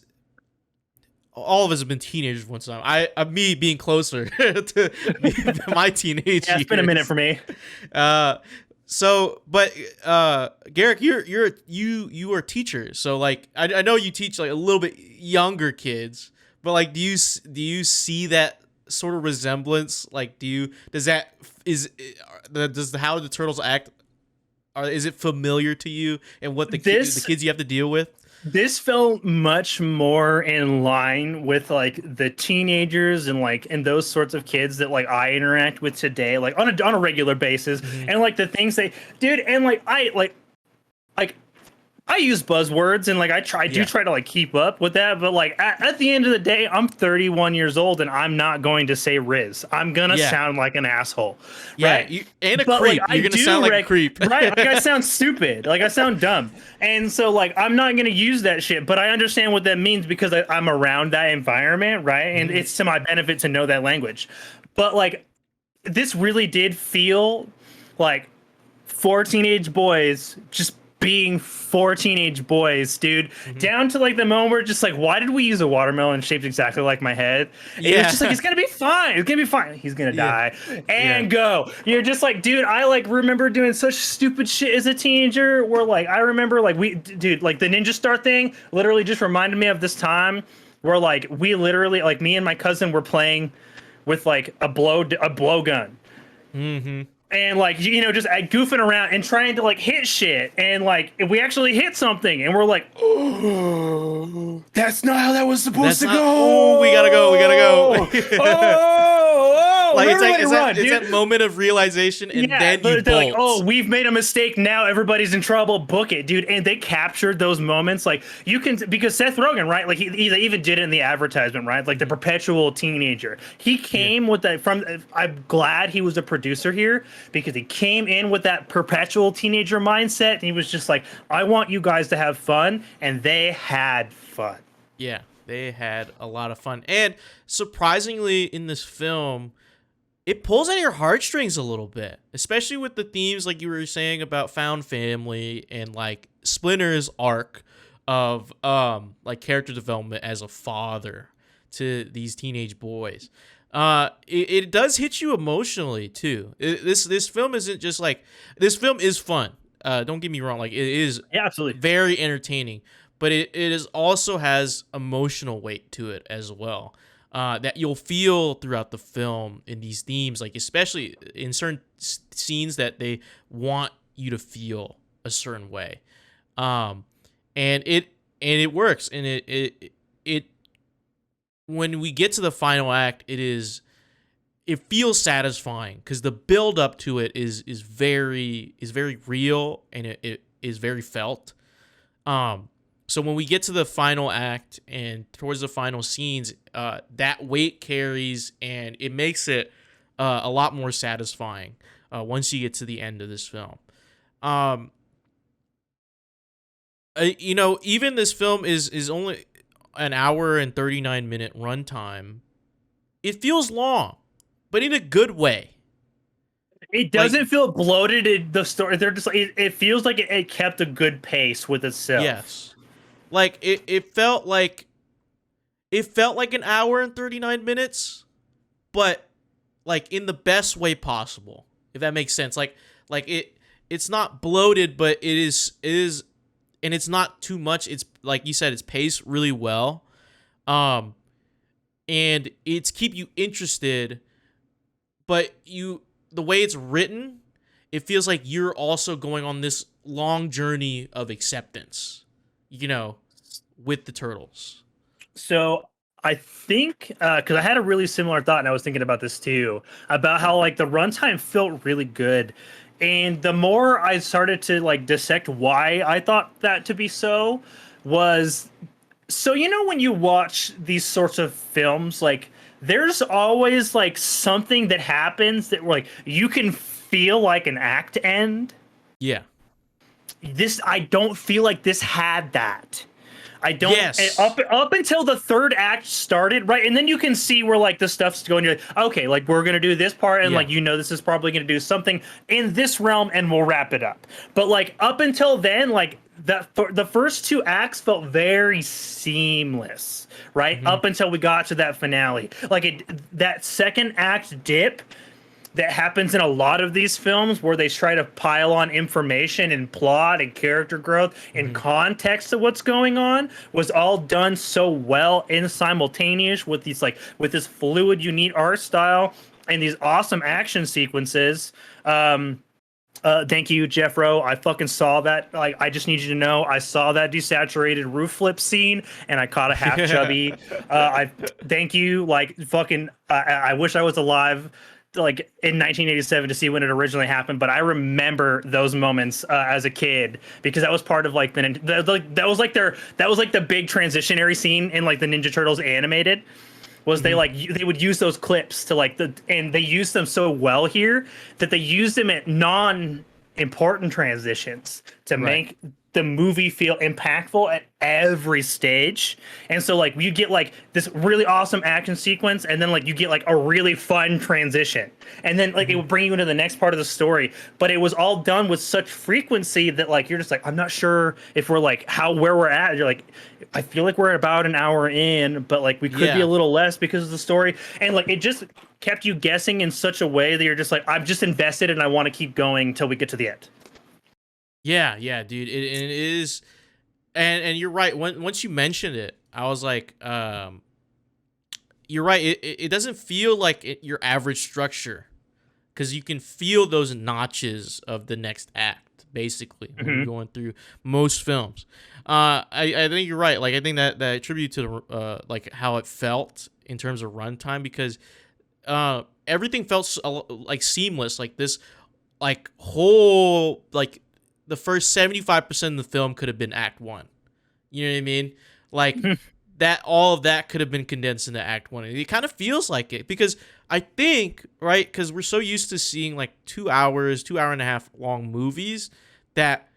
all of us have been teenagers once time. Me being closer to my teenage Yeah, it's been a minute years. for me. Uh, but Garrick, you are a teacher, so like I know you teach like a little bit younger kids, but like do you see that sort of resemblance? Like does how the turtles act? Is it familiar to you and what the This kids you have to deal with? this felt much more in line with like the teenagers and those sorts of kids that like I interact with today, like on a regular basis, Mhm. and like the things they, dude, and like I use buzzwords and like I do Yeah. try to like keep up with that, but like at the end of the day, I'm 31 years old and I'm not going to say Riz. I'm gonna Yeah. sound like an asshole, Yeah, right? and a But like creep. I You're gonna sound do like a creep. right? Like I sound stupid, like I sound dumb, and so like I'm not gonna use that shit. But I understand what that means because I'm around that environment, right? And Mhm. it's to my benefit to know that language. But like this really did feel like four teenage boys just being four teenage boys, dude. Mhm. Down to like the moment where just like, why did we use a watermelon shaped exactly like my head? It was just like, Yeah. it's gonna be fine. It's gonna be fine. He's gonna Yeah. die. Yeah. And go. You're just like, dude, I like remember doing such stupid shit as a teenager where like I remember like dude, like the Ninja Star thing literally just reminded me of this time where like we literally like me and my cousin were playing with like a blowgun Mhm. and like just goofing around and trying to like hit shit and like if we actually hit something and we're like, oh, that's not how that was supposed That's to not. go. Oh, we gotta go. We gotta go. Like it's like everybody run, it's dude. that moment of realization, and Yeah, then you they're like, bolt. oh, we've made a mistake. Now everybody's in trouble. Book it, dude. And they captured those moments. Like you can, because Seth Rogen, right? Like they even did it in the advertisement, right? Like the perpetual teenager. He came with that from. I'm glad he was a producer here because he came in with that perpetual teenager mindset, and he was just like, I want you guys to have fun, and they had fun. Yeah, they had a lot of fun, and surprisingly, in this film, it pulls at your heartstrings a little bit, especially with the themes like you were saying about found family and like Splinter's arc of like character development as a father to these teenage boys. It does hit you emotionally too. This film isn't just like, this film is fun. Don't get me wrong, like it is Yeah, absolutely. very entertaining, but it is also has emotional weight to it as well, that you'll feel throughout the film in these themes, like especially in certain scenes that they want you to feel a certain way, um, and it works, and it when we get to the final act, it feels satisfying because the build up to it is very real, and it is very felt. So when we get to the final act and towards the final scenes, that weight carries, and it makes it a lot more satisfying once you get to the end of this film. Um, even this film is only an hour and 39-minute runtime. It feels long, but in a good way. It Like, doesn't feel bloated in the story. They're just like it feels like it kept a good pace with itself. yes, like it felt like an hour and 39 minutes, but like in the best way possible, if that makes sense. Like it's not bloated, but it is, and it's not too much. It's like you said, it's paced really well. Um and it's keep you interested, but the way it's written, it feels like you're also going on this long journey of acceptance, with the turtles. So I think because I had a really similar thought, and I was thinking about this too, about how like the runtime felt really good, and the more I started to like dissect why I thought that to be so, was so when you watch these sorts of films, like there's always like something that happens that like you can feel like an act end. Yeah. This I don't feel like this had that. I don't Yes. up until the third act started, right? And then you can see where like the stuff's going. You're like, okay, like we're gonna do this part, and Yeah. like this is probably gonna do something in this realm, and we'll wrap it up. But like up until then, like that for the first two acts felt very seamless, right? Mm-hmm. Up until we got to that finale. That second act dip that happens in a lot of these films where they try to pile on information and plot and character growth and Mm-hmm. context of what's going on was all done so well in simultaneous with with this fluid, unique art style and these awesome action sequences. Thank you, Jeff Rowe. I fucking saw that. Like, I just need you to know, I saw that desaturated roof flip scene, and I caught a half chubby. I thank you. Like, fucking. I wish I was alive, like in 1987, to see when it originally happened. But I remember those moments as a kid because that was part of like that was like the big transitionary scene in like the Ninja Turtles animated. Was they they would use those clips to and they used them so well here that they used them at non-important transitions to make the movie feel impactful at every stage. And so like you get like this really awesome action sequence and then like you get like a really fun transition. And then like it would bring you into the next part of the story. But it was all done with such frequency that like you're just like, I'm not sure if we're like where we're at. You're like, I feel like we're about an hour in, but like we could be a little less because of the story. And like it just kept you guessing in such a way that you're just like, I'm just invested and I want to keep going till we get to the end. Yeah, dude. It is, and you're right. Once you mentioned it, I was like, you're right. It doesn't feel like your average structure, because you can feel those notches of the next act, basically, when you're going through most films. I think you're right. Like, I think that attribute to the like how it felt in terms of runtime, because everything felt like seamless. Like this, like whole like. The first 75% of the film could have been Act 1. You know what I mean? Like, that, all of that could have been condensed into Act 1. And it kind of feels like it, because I think, right, because we're so used to seeing, like, 2 hours, 2 hour and a half long movies, that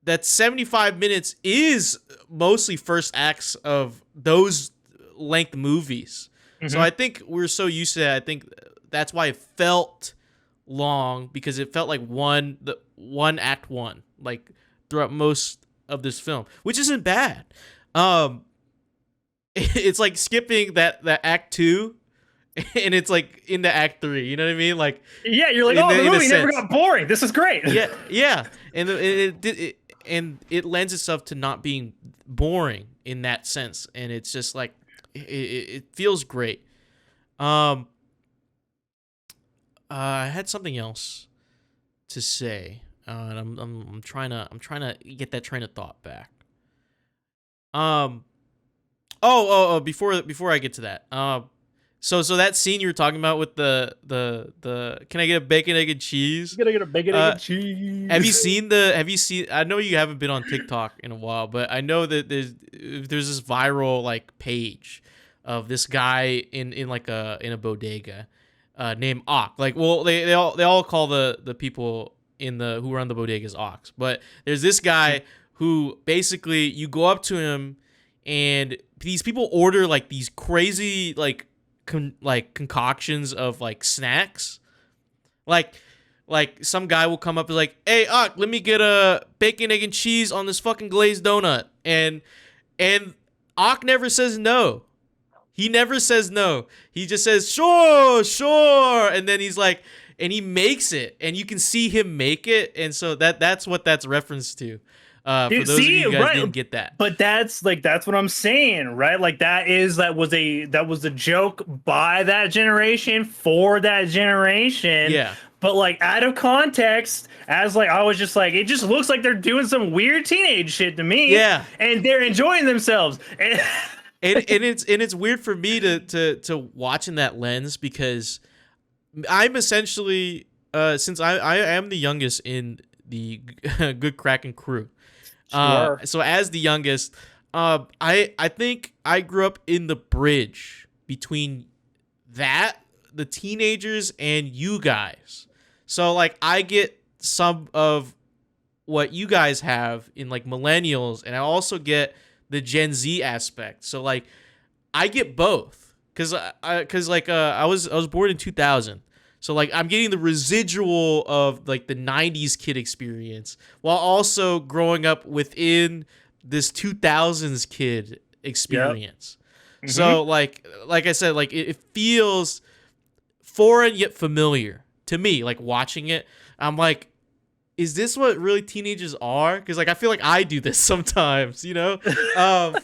75 minutes is mostly first acts of those length movies. So I think we're so used to that. I think that's why it felt long, because it felt like one act one, like throughout most of this film, which isn't bad. It's like skipping that act 2 and it's like into act 3, you know what I mean? Like, yeah, you're like, oh, the movie never got boring, this is great. yeah and it lends itself to not being boring in that sense, and it's just like it feels great. I had something else to say, and I'm trying to get that train of thought back. Before I get to that, so that scene you were talking about with the can I get a bacon, egg, and cheese? You gotta get a bacon, egg, and cheese. Have you seen? I know you haven't been on TikTok in a while, but I know that there's this viral like page of this guy in like in a bodega. Named Ock. Like, well, they all call the people who run the bodegas Ox. But there's this guy who basically you go up to him, and these people order like these crazy like concoctions of like snacks. Like some guy will come up and like, hey Ock, let me get a bacon, egg, and cheese on this fucking glazed donut. And Ock never says no. He never says no. He just says, sure. And then he's like, and he makes it. And you can see him make it. And so that's what that's referenced to. For those of you guys didn't get that. But that's what I'm saying, right? Like that was a joke by that generation for that generation. Yeah. But like out of context, as like I was just like, it just looks like they're doing some weird teenage shit to me. Yeah. And they're enjoying themselves. And it's weird for me to watch in that lens, because I'm essentially since I am the youngest in the Good Kraken crew. Sure. So as the youngest, I think I grew up in the bridge between the teenagers and you guys. So like I get some of what you guys have in like millennials, and I also get the Gen Z aspect. So like I get both, cuz I was born in 2000. So like I'm getting the residual of like the 90s kid experience while also growing up within this 2000s kid Yep. experience. Hmm. So like I said, like it feels foreign yet familiar to me. Like watching it, I'm like, is this what really teenagers are? Because like I feel like I do this sometimes, you know. Um,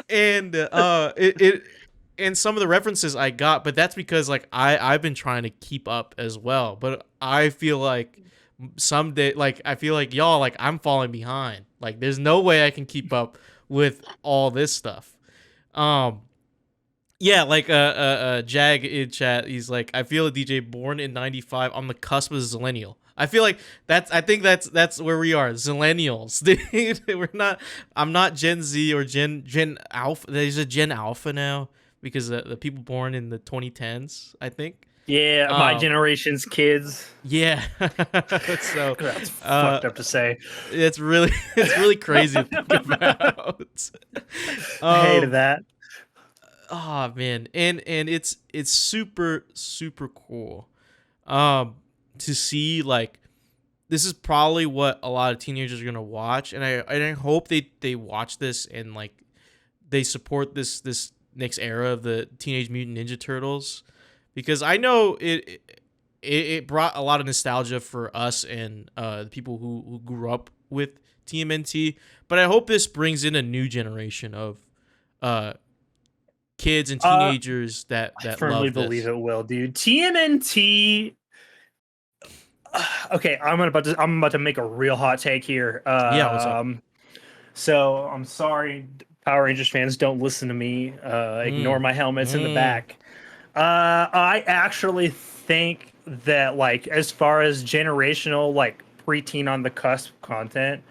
and it and some of the references I got, but that's because like I've been trying to keep up as well. But I feel like someday, like I feel like y'all, like I'm falling behind. Like there's no way I can keep up with all this stuff. Um, yeah, like Jag in chat, he's like, I feel a DJ born in '95 on the cusp of Zillennial. I feel like I think that's where we are, Zillennials. We're not. I'm not Gen Z or Gen Alpha. There's a Gen Alpha now because the people born in the 2010s, I think. Yeah, my Um, generation's kids. yeah. So, That's uh, fucked up to say. it's really it's really crazy to think about. I hated Um, that. oh man, and it's super cool um to see like this is probably what a lot of teenagers are gonna watch, and I hope they watch this and like they support this next era of the Teenage Mutant Ninja Turtles, because I know it brought a lot of nostalgia for us and the people who grew up with TMNT, but I hope this brings in a new generation of uh kids and Uh, teenagers I that firmly love believe this. it will, dude. TMNT. Okay, I'm about to make a real hot take here. Yeah, what's up? So I'm sorry, Power Rangers fans, don't listen to me. Ignore Mm. my helmets in the Mm. back. I actually think that, like, as far as generational, like, preteen on the cusp content,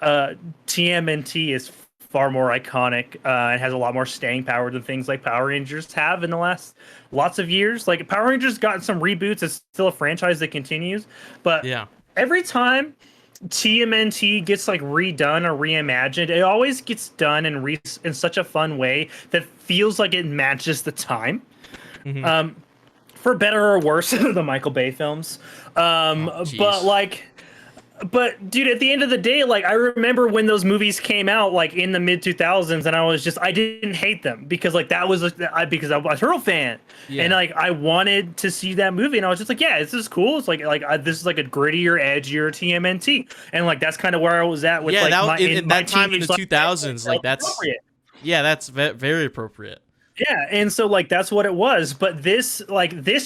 uh, TMNT is far more iconic and has a lot more staying power than things like Power Rangers have in the last lots of years. Like, Power Rangers got some reboots; it's still a franchise that continues, but Yeah. every time TMNT gets like redone or reimagined, it always gets done in such a fun way that feels like it matches the time. Hmm. Um, for better or worse, the Michael Bay films. Oh, But jeez. like, but dude, at the end of the day, like I remember when those movies came out, like in the mid 2000s, and I didn't hate them because like that was like, because I was a Turtle fan, and Yeah. like I wanted to see that movie, and I was just like, yeah, this is cool. It's this is like a grittier, edgier TMNT, and like that's kind of where I was at with Yeah, like that in my that time in the teenage life. It 2000s, like felt that's appropriate. yeah, that's very appropriate. Yeah, and so like that's what it was, but this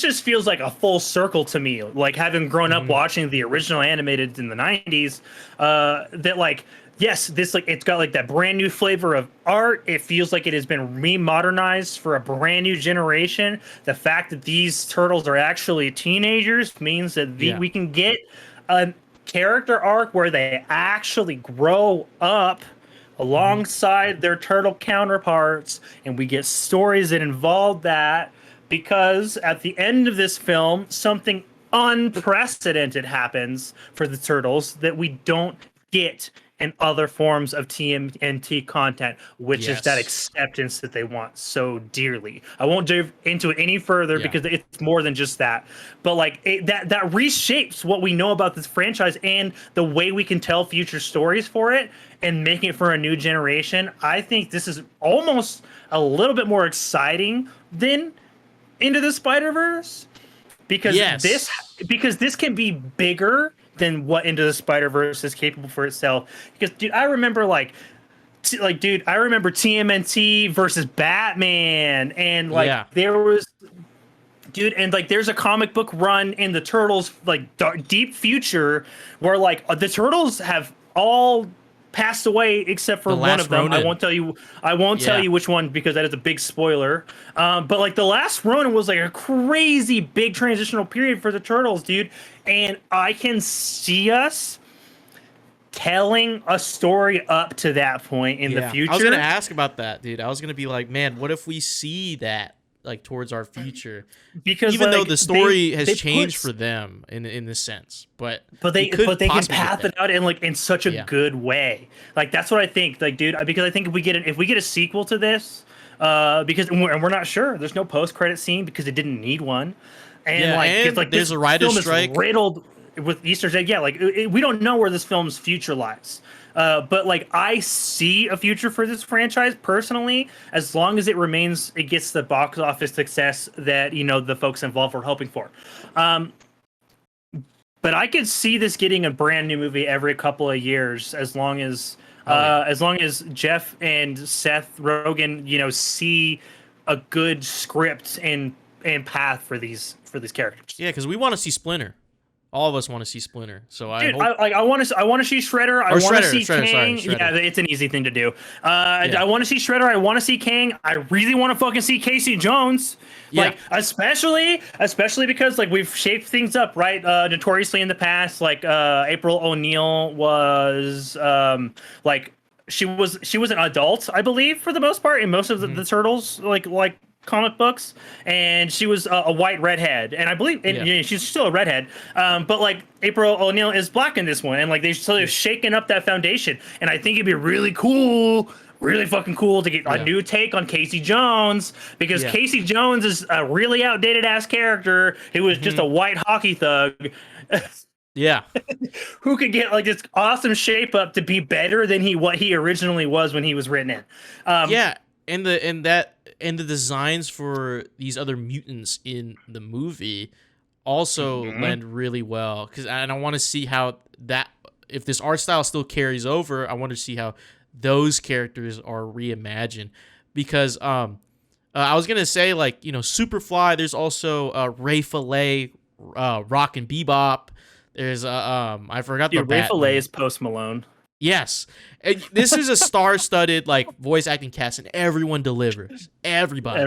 just feels like a full circle to me. Like having grown up Hmm. watching the original animated in the 90s, that like yes, this like it's got like that brand new flavor of art. It feels like it has been remodernized for a brand new generation. The fact that these turtles are actually teenagers means that Yeah. we can get a character arc where they actually grow up Hmm. alongside their turtle counterparts, and we get stories that involve that because at the end of this film, something unprecedented happens for the turtles that we don't get in other forms of TMNT content, which is that Yes. acceptance that they want so dearly. I won't dive into it any further Yeah. because it's more than just that. But like that reshapes what we know about this franchise and the way we can tell future stories for it and making it for a new generation. I think this is almost a little bit more exciting than Into the Spider-Verse because Yes. this can be bigger than what Into the Spider-Verse is capable for itself. Because dude, I remember dude, I remember TMNT versus Batman, and like Yeah. there was, dude, and like there's a comic book run in the Turtles like deep future where like the Turtles have all passed away except for The one Last of them. I Ronin. won't tell you. I won't tell Yeah. you which one because that is a big spoiler. But like the last Ronin was like a crazy big transitional period for the Turtles, dude. And I can see us telling a story up to that point in the Yeah. I was gonna future. ask about that, dude. I was gonna be like, man, what if we see that like towards our future? Because Even though like the story has they changed put for them in this sense, but but we they could can possibly get path it that. out in like in such a Yeah. good way. Like that's what I think. Like, dude, because I think if we get a sequel to this, because and we're not sure. There's no post credit scene because it didn't need one, And like, and it's like there's this a writer's film strike. is riddled with Easter eggs. Yeah, like we don't know where this film's future lies. But like, I see a future for this franchise personally, as long as it gets the box office success that the folks involved were hoping for. But I could see this getting a brand new movie every couple of years, as long as Jeff and Seth Rogen, see a good script and path for these characters. Yeah, because we want to see Splinter. All of us want to see Splinter. So I Dude, hope. I want to see Shredder. I want to see Kang. Shredder. Yeah, it's an easy thing to do. Yeah. I want to see Shredder. I want to see Kang. I really want to fucking see Casey Jones. Yeah. Like, especially because like we've shaped things up, right? Notoriously in the past, like April O'Neil was like she was an adult, I believe, for the most part in most of the Turtles like comic books, and she was a white redhead, and I believe she's still a redhead, but like April O'Neil is black in this one, and like they've shaken up that foundation, and I think it'd be really fucking cool to get a new take on Casey Jones, because Casey Jones is a really outdated ass character who was just a white hockey thug. Yeah. Who could get like this awesome shape up to be better than what he originally was when he was written in. And the designs for these other mutants in the movie also lend really well, and I want to see how that, if this art style still carries over, I want to see how those characters are reimagined, because I was gonna say, like, Superfly. There's also Ray Fillet, Rock and Bebop. There's I forgot the Ray Batman. Fillet is Post Malone. Yes. And this is a star-studded like voice acting cast, and everyone delivers. Everybody.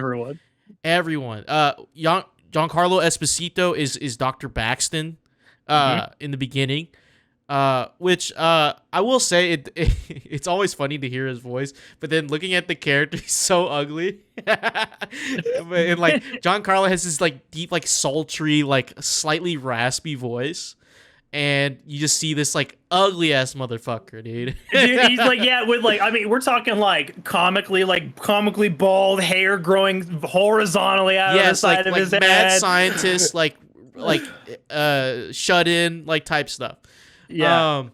Everyone. Giancarlo Esposito is Dr. Baxton in the beginning. Which I will say it's always funny to hear his voice, but then looking at the character, he's so ugly. And like Giancarlo has this like deep, like sultry, like slightly raspy voice. And you just see this like ugly ass motherfucker, dude. Dude, he's like, with like, I mean, we're talking like comically bald hair growing horizontally out of the side of his head. Mad scientist, like shut in, like type stuff. Yeah.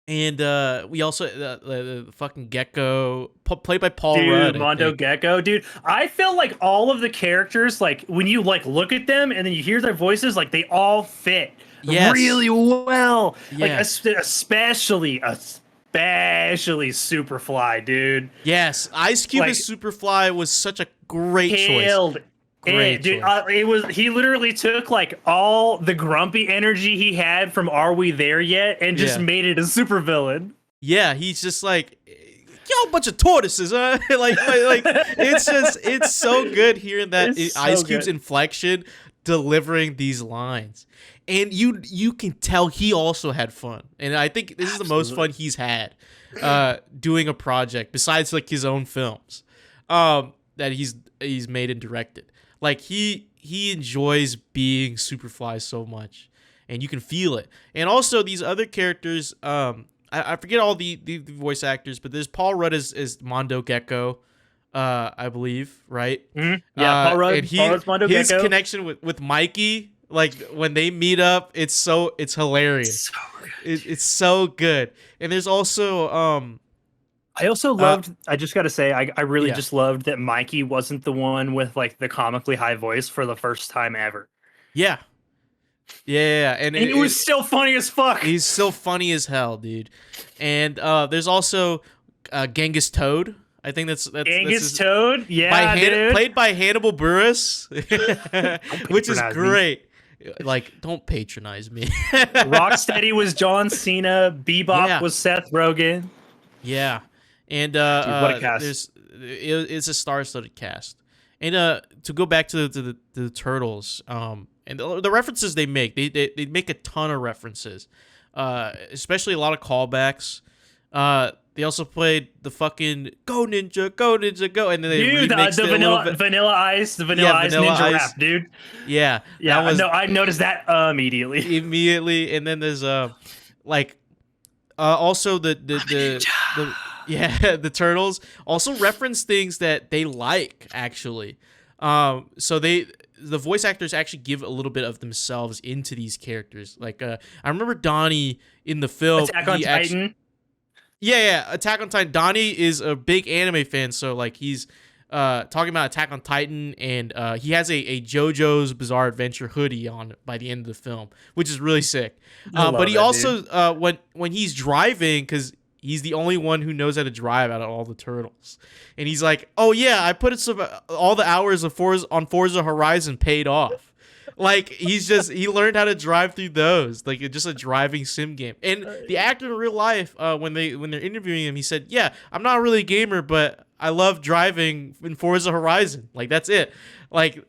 And we also the fucking Gecko, played by Paul Rudd. Mondo Gecko, dude. I feel like all of the characters, like when you like look at them and then you hear their voices, like they all fit. Yes. Really well. Yes. Like especially Superfly, dude. Yes, Ice Cube as Superfly was such a great choice. Great dude. choice. He literally took like all the grumpy energy he had from Are We There Yet and just made it a supervillain. Yeah, he's just like, y'all a bunch of tortoises, huh? like it's so good hearing that Ice Cube's inflection delivering these lines. And you can tell he also had fun. And I think this is the most fun he's had doing a project besides like his own films that he's made and directed. Like he enjoys being Superfly so much, and you can feel it. And also these other characters, I forget all the voice actors, but there's Paul Rudd as Mondo Gecko, I believe, right? Mm-hmm. Yeah, Paul Rudd. And Paul Rudd's Mondo his Gecko. connection with Mikey, like when they meet up, it's hilarious. So good. It's so good. And there's also I also loved. I just gotta say, I really just loved that Mikey wasn't the one with like the comically high voice for the first time ever. Yeah. And he was still funny as fuck. He's still funny as hell, dude. And there's also Genghis Toad. I think that's Genghis Toad. Yeah, dude. Played by Hannibal Buress, which is great. Like, don't patronize me. Rocksteady was John Cena. Bebop was Seth Rogen. Yeah, and dude, what a cast. It's a star-studded cast. And to go back to the Turtles, and the references they make, they make a ton of references, especially a lot of callbacks. They also played the fucking "Go Ninja, Go Ninja, Go," and then they remixed the Vanilla Ice Ninja rap, dude. Yeah. I noticed that immediately. And then there's also the Turtles also reference things that they like, actually. So the voice actors actually give a little bit of themselves into these characters. Like I remember Donnie in the film. Attack on He actually, Titan. yeah, Attack on Titan. Donnie is a big anime fan, so like he's talking about Attack on Titan, and he has a JoJo's Bizarre Adventure hoodie on by the end of the film, which is really sick. I love But he it, also dude. when he's driving, because he's the only one who knows how to drive out of all the turtles, and he's like, "Oh yeah, I put some all the hours of Forza Horizon paid off." Like he learned how to drive through those, like just a driving sim game. And the actor in real life, when they're interviewing him, he said, "Yeah, I'm not really a gamer, but I love driving in Forza Horizon. Like that's it." Like,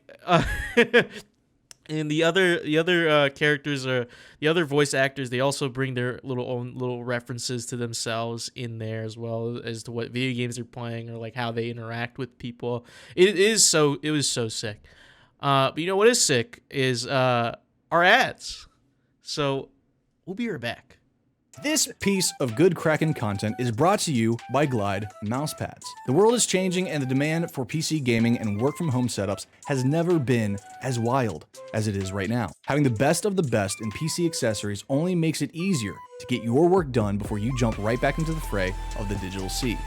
and the other characters are the other voice actors. They also bring their own little references to themselves in there as well as to what video games they're playing or like how they interact with people. It was so sick. But you know what is sick is our ads. So we'll be right back. This piece of good Kraken content is brought to you by Glide mousepads. The world is changing and the demand for PC gaming and work from home setups has never been as wild as it is right now. Having the best of the best in PC accessories only makes it easier to get your work done before you jump right back into the fray of the digital sea.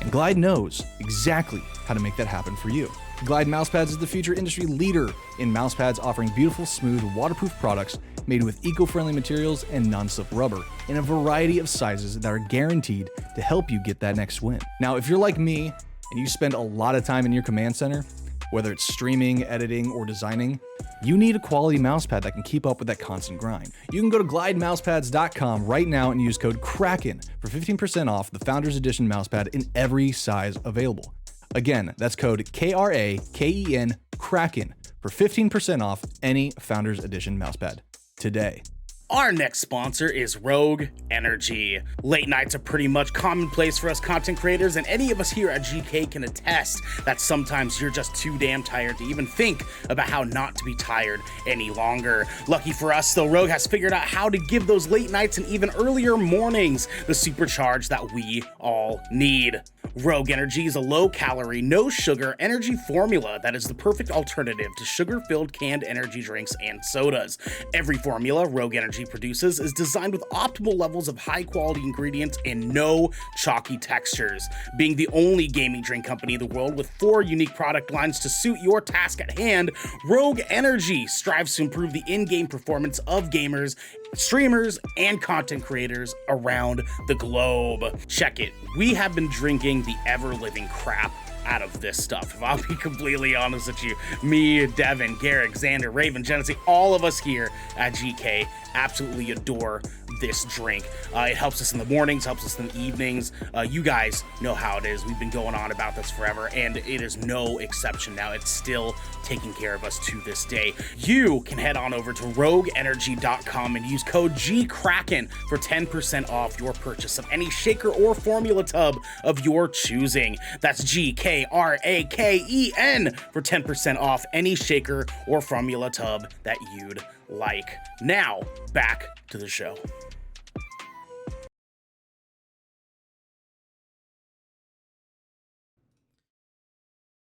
And Glide knows exactly how to make that happen for you. Glide Mousepads is the future industry leader in mousepads, offering beautiful, smooth, waterproof products made with eco-friendly materials and non-slip rubber in a variety of sizes that are guaranteed to help you get that next win. Now, if you're like me and you spend a lot of time in your command center, whether it's streaming, editing, or designing, you need a quality mousepad that can keep up with that constant grind. You can go to glidemousepads.com right now and use code KRAKEN for 15% off the Founders Edition mousepad in every size available. Again, that's code KRAKEN, KRAKEN, for 15% off any Founders Edition mousepad today. Our next sponsor is Rogue Energy. Late nights are pretty much commonplace for us content creators, and any of us here at GK can attest that sometimes you're just too damn tired to even think about how not to be tired any longer. Lucky for us, though, Rogue has figured out how to give those late nights and even earlier mornings the supercharge that we all need. Rogue Energy is a low-calorie, no-sugar energy formula that is the perfect alternative to sugar-filled canned energy drinks and sodas. Every formula Rogue Energy produces is designed with optimal levels of high-quality ingredients and no chalky textures. Being the only gaming drink company in the world with 4 unique product lines to suit your task at hand, Rogue Energy strives to improve the in-game performance of gamers, streamers, and content creators around the globe. Check it. We have been drinking the ever-living crap out of this stuff. If I'll be completely honest with you, me, Devin, Garrick, Xander, Raven, Genesee, all of us here at GK absolutely adore this drink. It helps us in the mornings, helps us in the evenings. You guys know how it is. We've been going on about this forever, and it is no exception now. It's still taking care of us to this day. You can head on over to rogueenergy.com and use code GKRAKEN for 10% off your purchase of any shaker or formula tub of your choosing. That's GKRAKEN for 10% off any shaker or formula tub that you'd like. Now, back to the show.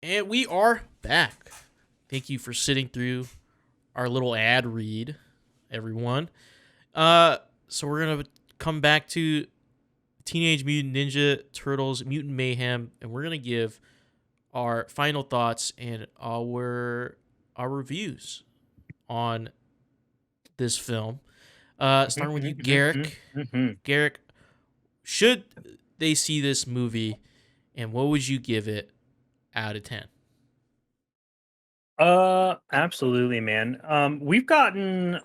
And we are back. Thank you for sitting through our little ad read, everyone. So we're going to come back to Teenage Mutant Ninja Turtles Mutant Mayhem, and we're going to give our final thoughts and our reviews on this film. Starting with you, Garrick. Garrick, should they see this movie, and what would you give it out of 10? Absolutely, man. We've gotten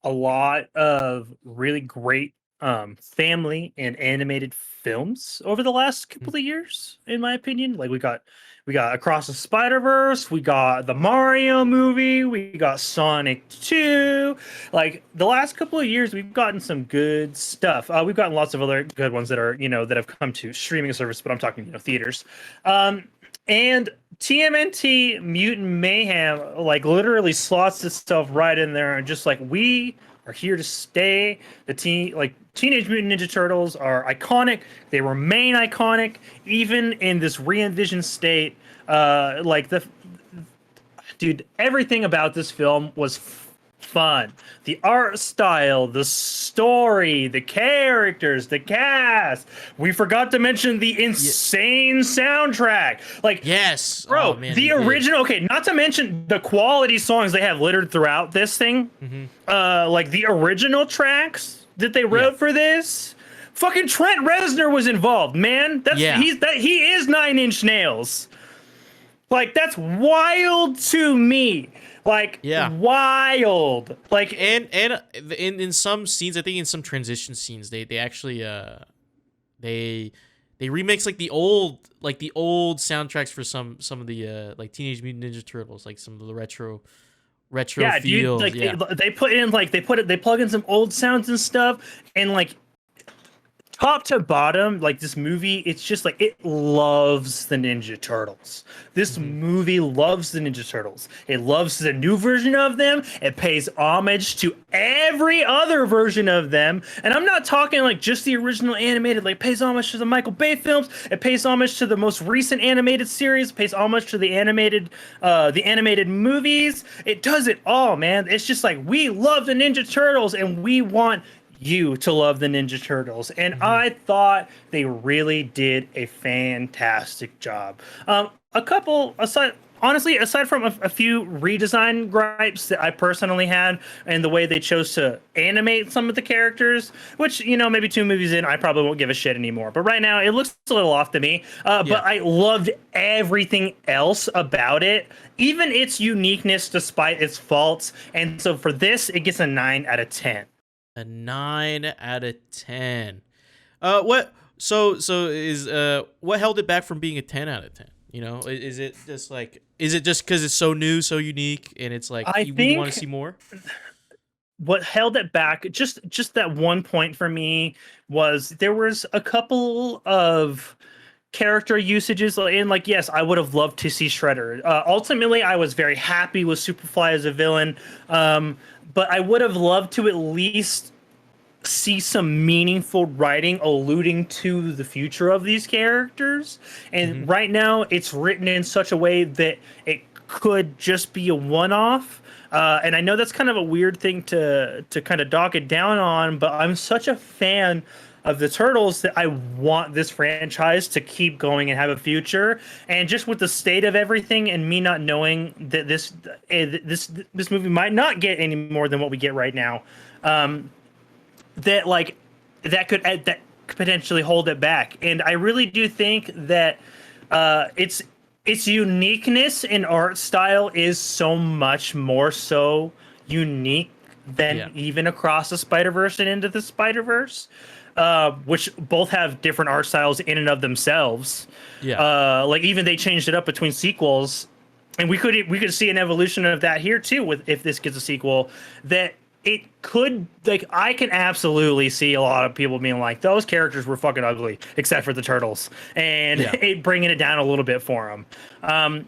a lot of really great family and animated films over the last couple of years, in my opinion. Like we got Across the Spider-Verse, we got the Mario movie, we got Sonic 2. Like the last couple of years, we've gotten some good stuff. We've gotten lots of other good ones that are, that have come to streaming service, but I'm talking, theaters. And TMNT Mutant Mayhem, like, literally slots itself right in there, and just like, we are here to stay. Teenage Mutant Ninja Turtles are iconic. They remain iconic even in this re-envisioned state. dude, everything about this film was fun. The art style, the story, the characters, the cast. We forgot to mention the insane soundtrack. Like, Yes. bro, Oh, man, the we did. original. Okay, not to mention the quality songs they have littered throughout this thing. Like the original tracks that they wrote for this. Fucking Trent Reznor was involved, man. He is Nine Inch Nails. Like, that's wild to me. Like, wild. Like, And in some scenes, I think in some transition scenes, they actually they remix like the old soundtracks for some of the like Teenage Mutant Ninja Turtles, like some of the retro feels. Dude, like they put in like they plug in some old sounds and stuff, and like top to bottom, like this movie, it's just like it loves the Ninja Turtles. This movie loves the Ninja Turtles. It loves the new version of them. It pays homage to every other version of them. And I'm not talking like just the original animated, like it pays homage to the Michael Bay films. It pays homage to the most recent animated series. It pays homage to the animated movies. It does it all, man. It's just like, we love the Ninja Turtles and we want you to love the Ninja Turtles, and I thought they really did a fantastic job. Aside from a few redesign gripes that I personally had, and the way they chose to animate some of the characters, which, you know, maybe 2 movies in, I probably won't give a shit anymore. But right now, it looks a little off to me. But I loved everything else about it, even its uniqueness despite its faults. And so for this, it gets a 9 out of 10. A 9 out of 10. What? So is what held it back from being a 10 out of 10? You know, is it just because it's so new, so unique, and it's like we want to see more? What held it back, just that one point for me, was there was a couple of character usages, and like, yes, I would have loved to see Shredder. Ultimately, I was very happy with Superfly as a villain. But I would have loved to at least see some meaningful writing alluding to the future of these characters. And right now, it's written in such a way that it could just be a one-off. And I know that's kind of a weird thing to kind of dock it down on, but I'm such a fan of the Turtles that I want this franchise to keep going and have a future. And just with the state of everything and me not knowing that this movie might not get any more than what we get right now, that could potentially hold it back. And I really do think that its uniqueness in art style is so much more so unique than even Across the Spider-Verse and Into the Spider-Verse. Which both have different art styles in and of themselves. Like, even they changed it up between sequels, and we could see an evolution of that here too. If this gets a sequel, that it could, like, I can absolutely see a lot of people being like, those characters were fucking ugly, except for the Turtles, and it bringing it down a little bit for them.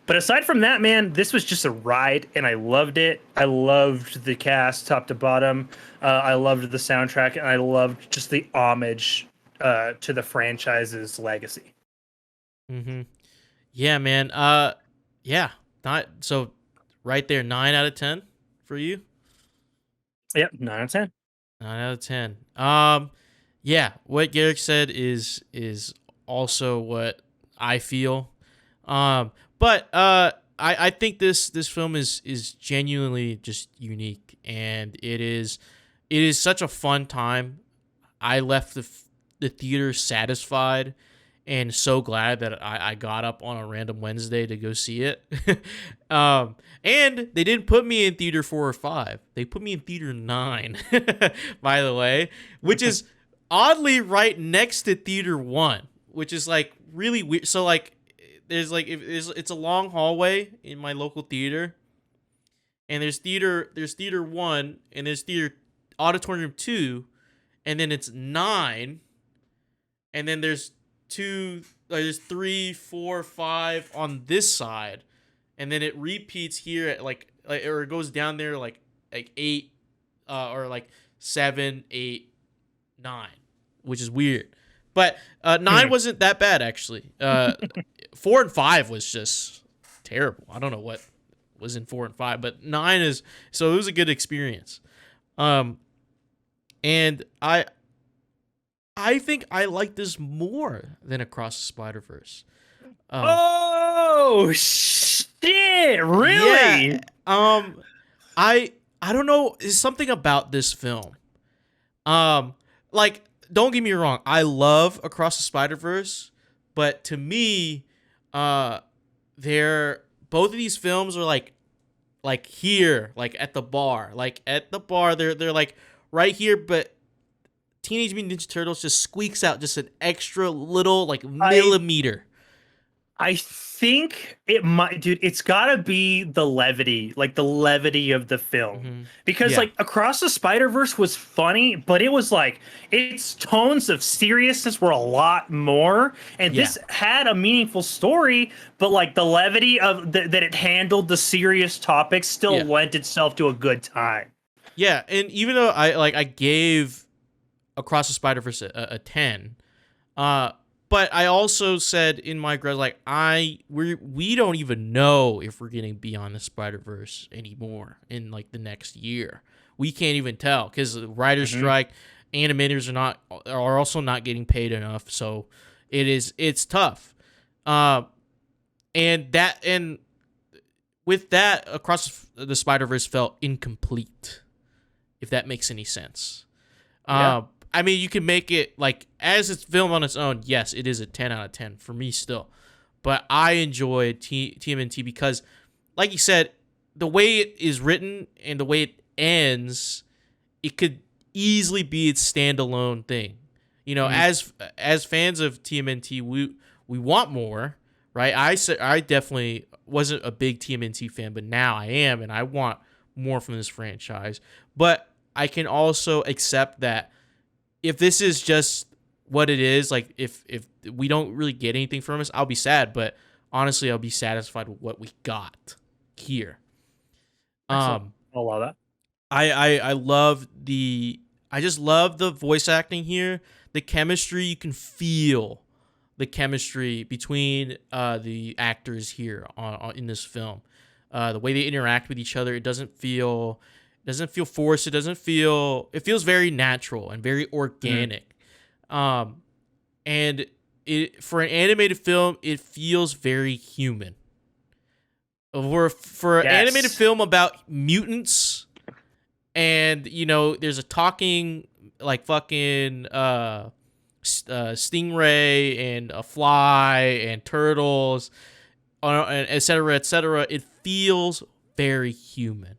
But aside from that, man, this was just a ride, and I loved it. I loved the cast top to bottom. I loved the soundtrack, and I loved just the homage to the franchise's legacy. Yeah, man. So right there, 9 out of 10 for you. Yep, 9 out of 10. 9 out of 10. Yeah, what Garrick said is also what I feel. But I think this film is genuinely just unique, and it is such a fun time. I left the theater satisfied and so glad that I got up on a random Wednesday to go see it. And they didn't put me in theater 4 or 5. They put me in theater 9, by the way, which is oddly right next to theater 1, which is like really weird. So like, it's a long hallway in my local theater, and there's theater 1, and there's theater auditorium 2, and then it's 9, and then there's 3, 4, 5 on this side, and then it repeats here at like or it goes down there like 8, or like 7, 8, 9, which is weird. But 9 wasn't that bad, actually. 4 and 5 was just terrible. I don't know what was in 4 and 5, but 9 is so it was a good experience. And I think I like this more than Across the Spider-Verse. Oh shit! Really? Yeah. I don't know. There's something about this film. Like, don't get me wrong. I love Across the Spider-Verse, but to me, they're both of these films are like here, like at the bar, they're like right here, but Teenage Mutant Ninja Turtles just squeaks out just an extra little like millimeter. I think it might, dude. It's gotta be the levity, like the levity of the film, because like Across the Spider-Verse was funny, but it was like its tones of seriousness were a lot more, and this had a meaningful story, but like the levity of that it handled the serious topics still lent itself to a good time. Yeah, and even though I gave Across the Spider-Verse a 10, but I also said in my grade, like, we don't even know if we're getting Beyond the Spider-Verse anymore in like the next year. We can't even tell because the writer's strike, animators are also not getting paid enough, so it's tough. And with that, Across the Spider-Verse felt incomplete, if that makes any sense. I mean, you can make it, like, as it's filmed on its own, yes, it is a 10 out of 10 for me still. But I enjoyed TMNT because, like you said, the way it is written and the way it ends, it could easily be its standalone thing. You know, as fans of TMNT, we want more, right? I definitely wasn't a big TMNT fan, but now I am, and I want more from this franchise. But I can also accept that if this is just what it is, like if we don't really get anything from this, I'll be sad. But honestly, I'll be satisfied with what we got here. I love that. I just love the voice acting here. The chemistry, you can feel the chemistry between the actors here in this film. The way they interact with each other, it doesn't feel forced. It feels very natural and very organic. And for an animated film, it feels very human. For an animated film about mutants, and you know, there's a talking like fucking stingray and a fly and turtles, and et cetera, it feels very human.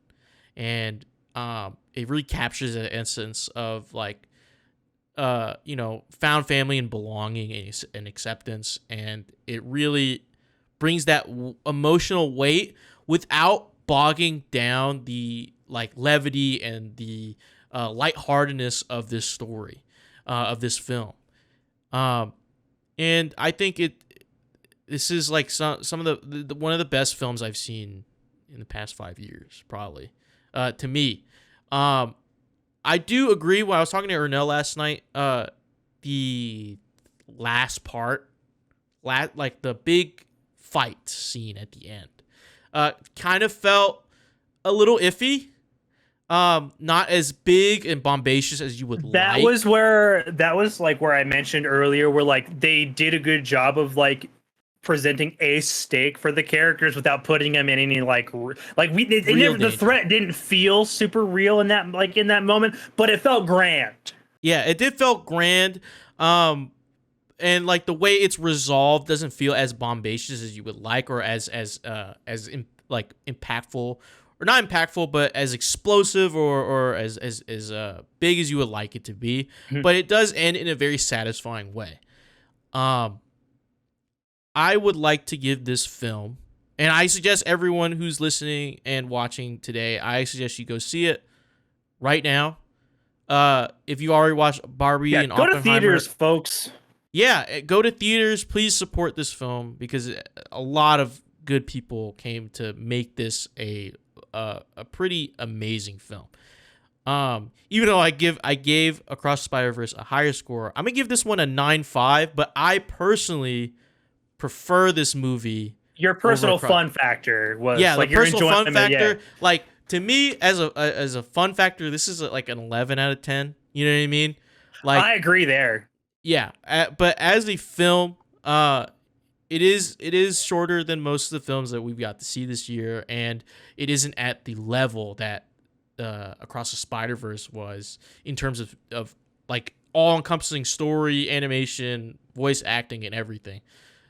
And it really captures the essence of like, you know, found family and belonging and acceptance, and it really brings that emotional weight without bogging down the like levity and the lightheartedness of this story, of this film. And I think this is like some of the one of the best films I've seen in the past 5 years, probably. To me, I do agree. When I was talking to Ernell last night, the last part, like the big fight scene at the end, kind of felt a little iffy. Not as big and bombacious as you would like. That was like where I mentioned earlier, where like they did a good job of like presenting a stake for the characters without putting them in any the threat didn't feel super real in that moment, but it felt grand. Yeah, it did felt grand. And like the way it's resolved doesn't feel as bombacious as you would like, or as impactful, or not impactful, but as explosive or as big as you would like it to be. But it does end in a very satisfying way. I would like to give this film, and I suggest everyone who's listening and watching today, I suggest you go see it right now. If you already watched Barbie and Oppenheimer, go to theaters, folks. Yeah, go to theaters. Please support this film because a lot of good people came to make this a pretty amazing film. Even though I gave Across the Spider-Verse a higher score, I'm gonna give this one a 9.5. But I personally prefer this movie Your personal fun factor was yeah, like the your personal fun enjoyment. factor. Yeah. Like to me, as a fun factor, this is like an 11 out of 10. You know what I mean? Like I agree there. yeah, but as a film, it is shorter than most of the films that we've got to see this year, and it isn't at the level that Across the Spider-Verse was in terms of like all-encompassing story, animation, voice acting, and everything.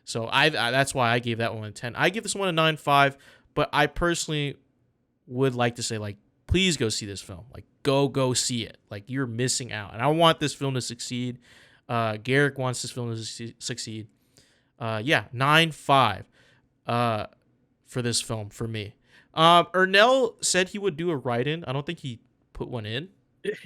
So I that's why I gave that one a 10. I give this one a 9.5, but I personally would like to say, like, please go see this film. Like, go see it. Like, you're missing out, and I want this film to succeed. Garrick wants this film to succeed. Yeah, 9.5 for this film for me. Ernell said he would do a write-in. I don't think he put one in.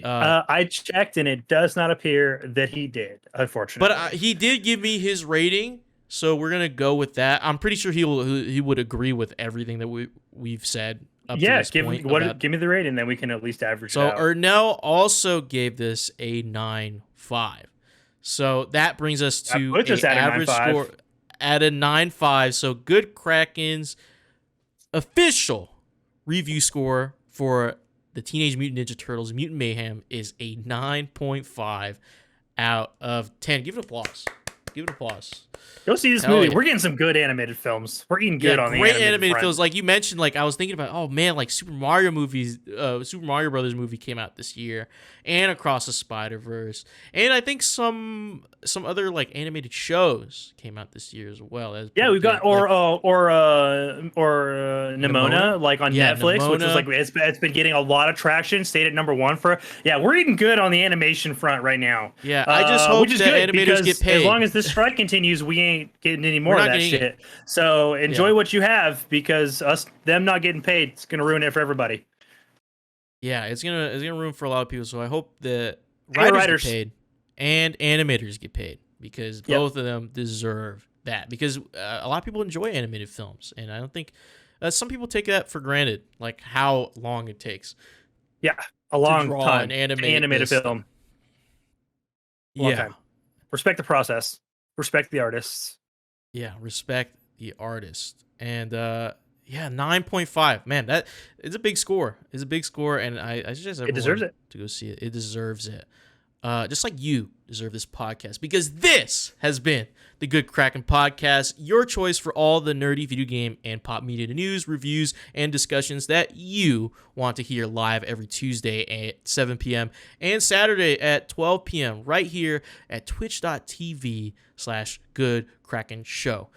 I checked, and it does not appear that he did, unfortunately. But he did give me his rating, so we're gonna go with that. I'm pretty sure he would agree with everything that we've said. Up to this point give me the rating, then we can at least average so it out. Ernell also gave this a 9.5. So that brings us to an average score at a 9.5. So Good Kraken's official review score for the Teenage Mutant Ninja Turtles Mutant Mayhem is a 9.5 out of 10. Give it applause. Give it applause. Go see this movie. Yeah. We're getting some good animated films. We're eating good on the great animated films. Like you mentioned, like I was thinking about, oh man, like Super Mario Brothers movie came out this year, and Across the Spider-Verse, and I think some other like animated shows came out this year as well. Yeah, we've got Nimona, like on Netflix, Nimona. Which is like it's been getting a lot of traction. Stayed at number 1 for. Yeah, we're eating good on the animation front right now. Yeah, I just hope that animators get paid. As long as this strike continues, we ain't getting any more of that shit. So enjoy what you have, because them not getting paid, it's gonna ruin it for everybody. Yeah, it's gonna ruin for a lot of people. So I hope that writers get paid and animators get paid, because both of them deserve that. Because a lot of people enjoy animated films, and I don't think some people take that for granted, like how long it takes. Yeah, a long time. An animated film. Long time. Respect the process. Respect the artists. Yeah, respect the artist. And 9.5. Man, that it's a big score. It's a big score, and I suggest everyone deserves it to go see it. It deserves it. Just like you deserve this podcast, because this has been the Good Kraken Podcast, your choice for all the nerdy video game and pop media news, reviews, and discussions that you want to hear live every Tuesday at 7 p.m. and Saturday at 12 p.m. right here at twitch.tv/Good Kraken Show.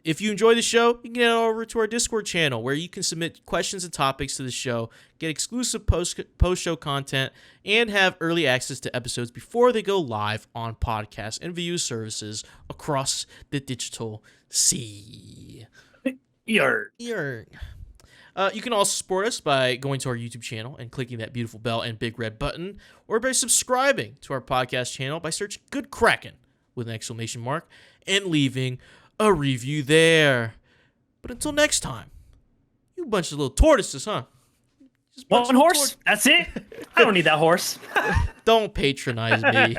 If you enjoy the show, you can get over to our Discord channel, where you can submit questions and topics to the show, get exclusive post-show content, and have early access to episodes before they go live on podcasts and video services across the digital sea. You can also support us by going to our YouTube channel and clicking that beautiful bell and big red button, or by subscribing to our podcast channel by searching Good Kraken with an exclamation mark and leaving a review there. But until next time, you bunch of little tortoises, huh? One horse? That's it? I don't need that horse. Don't patronize me.